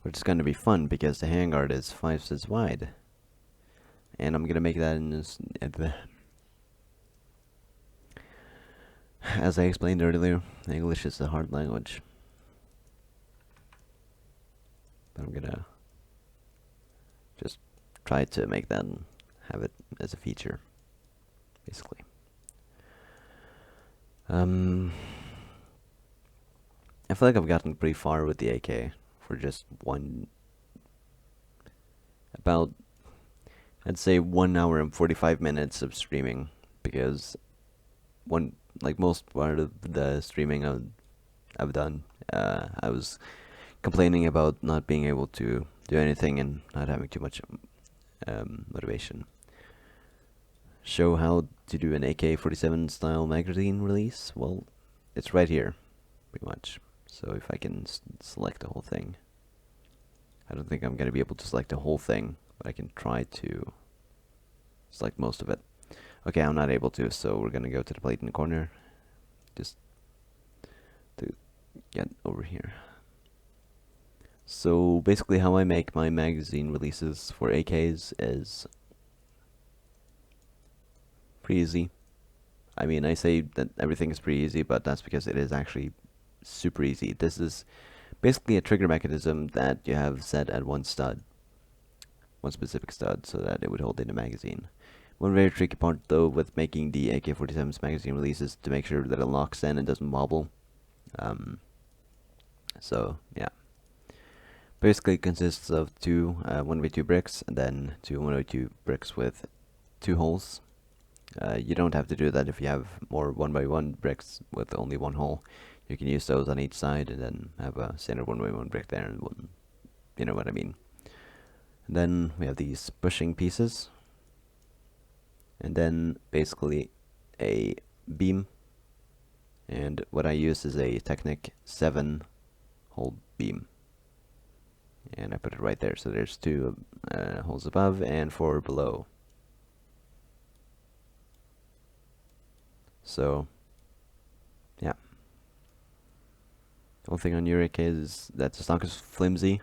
which is going to be fun because the handguard is 5 inches wide, and I'm gonna make that in this. As I explained earlier, English is a hard language, but I'm gonna just try to make that and have it as a feature, basically. I feel like I've gotten pretty far with the AK for just about, I'd say 1 hour and 45 minutes of streaming, because like most part of the streaming I've done, I was complaining about not being able to do anything and not having too much motivation. Show how to do an AK-47 style magazine release? Well, it's right here, pretty much. So if I can select the whole thing. I don't think I'm going to be able to select the whole thing, but I can try to select most of it. Okay, I'm not able to, so we're going to go to the plate in the corner. Just to get over here. So basically how I make my magazine releases for AKs is pretty easy. I mean, I say that everything is pretty easy, but that's because it is actually super easy. This is basically a trigger mechanism that you have set at one specific stud, so that it would hold in the magazine. One very tricky part though with making the AK-47's magazine release is to make sure that it locks in and doesn't wobble. So yeah, basically it consists of two 1x2 bricks and then two 1x2 bricks with 2 holes. You don't have to do that if you have more 1x1 bricks with only 1 hole. You can use those on each side and then have a standard 1x1 brick there and one, you know what I mean. And then we have these bushing pieces, and then basically a beam, and what I use is a Technic 7 hole beam, and I put it right there, so there's 2 holes above and 4 below. So yeah, the only thing on your AK is that the stock is flimsy.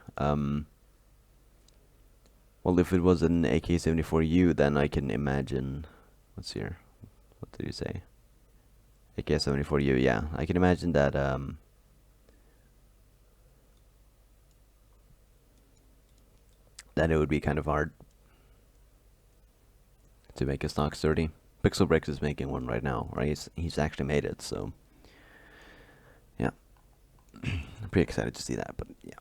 Well, if it was an AK-74U, then I can imagine. What's here? What did you say? AK-74U. Yeah, I can imagine that. That it would be kind of hard to make a stock sturdy. Pixel Bricks is making one right now, right? He's actually made it, so yeah, I'm pretty excited to see that. But yeah.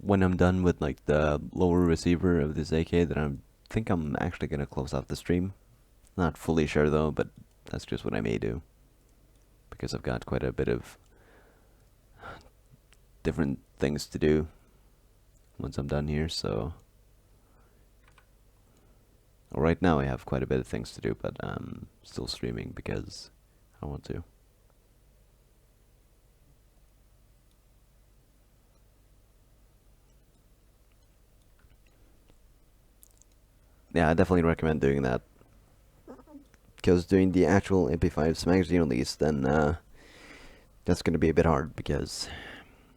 When I'm done with like the lower receiver of this AK, then I think I'm actually gonna close off the stream. Not fully sure though, but that's just what I may do, because I've got quite a bit of different things to do once I'm done here. So right now I have quite a bit of things to do, but I'm still streaming because I want to. Yeah, I definitely recommend doing that, because doing the actual MP5's magazine release, then that's going to be a bit hard, because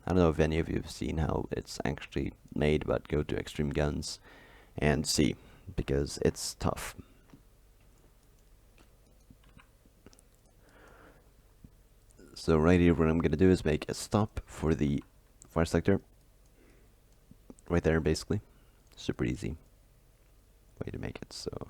I don't know if any of you have seen how it's actually made, but go to Extreme Guns and see, because it's tough. So right here, what I'm going to do is make a stop for the fire selector, right there, basically. Super easy way to make it. So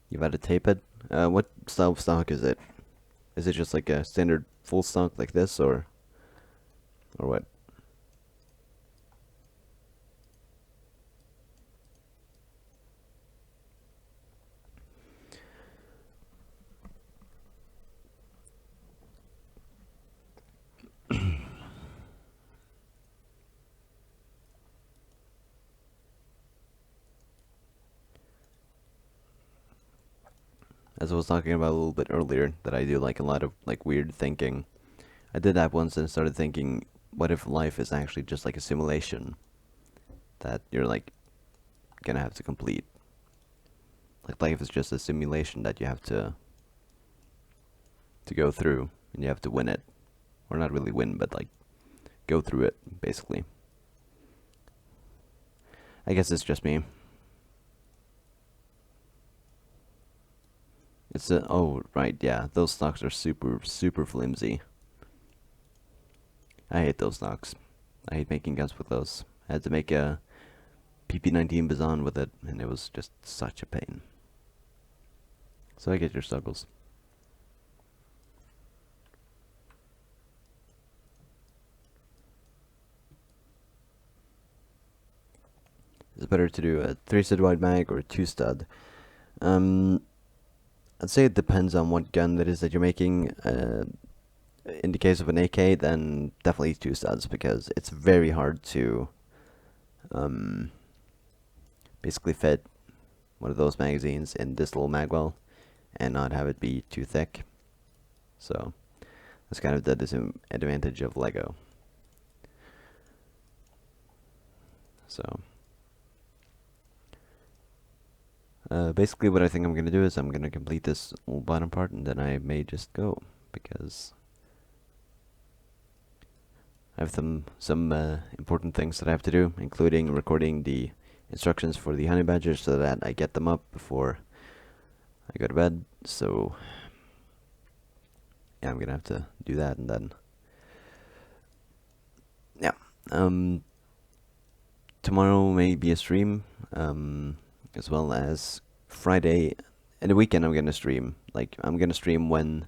you've had to tape it. What style of stock is it? Is it just like a standard full stock like this, or what? As I was talking about a little bit earlier, that I do like a lot of like weird thinking. I did that once and started thinking, what if life is actually just like a simulation that you're like gonna have to complete? Like life is just a simulation that you have to go through, and you have to win it, or not really win, but like go through it, basically. I guess it's just me. It's a, oh right, yeah, those stocks are super flimsy. I hate those stocks. I hate making guns with those. I had to make a PP-19 Bazan with it, and it was just such a pain. So I get your struggles. Is it better to do a 3-stud wide mag or a 2-stud? I'd say it depends on what gun that is that you're making. In the case of an AK, then definitely 2-studs, because it's very hard to basically fit one of those magazines in this little magwell and not have it be too thick. So that's kind of the disadvantage of Lego. So basically what I think I'm going to do is I'm going to complete this little bottom part, and then I may just go, because I have some important things that I have to do, including recording the instructions for the honey badgers so that I get them up before I go to bed. So yeah, I'm going to have to do that, and then yeah. Tomorrow may be a stream, as well as Friday. And the weekend I'm gonna stream. Like, I'm gonna stream when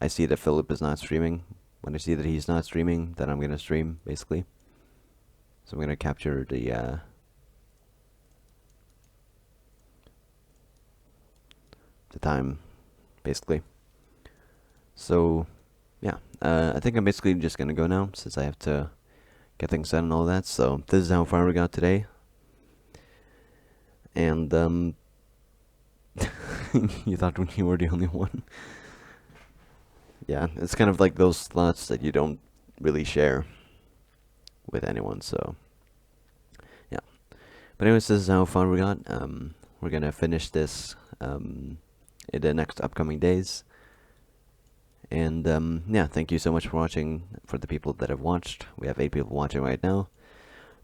I see that Philip is not streaming. When I see that he's not streaming, then I'm gonna stream, basically. So I'm gonna capture the time, basically. So yeah, I think I'm basically just gonna go now, since I have to get things done and all that. So this is how far we got today. And you thought you were the only one. Yeah, it's kind of like those slots that you don't really share with anyone, so yeah. But anyways, this is how far we got. We're gonna finish this in the next upcoming days. And yeah, thank you so much for watching. For the people that have watched, we have 8 people watching right now.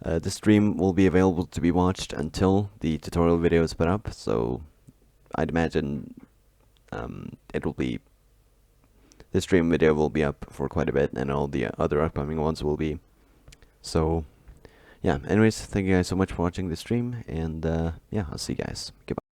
The stream will be available to be watched until the tutorial video is put up, so I'd imagine it will be, the stream video will be up for quite a bit, and all the other upcoming ones will be. So yeah, anyways, thank you guys so much for watching the stream, and yeah, I'll see you guys. Goodbye.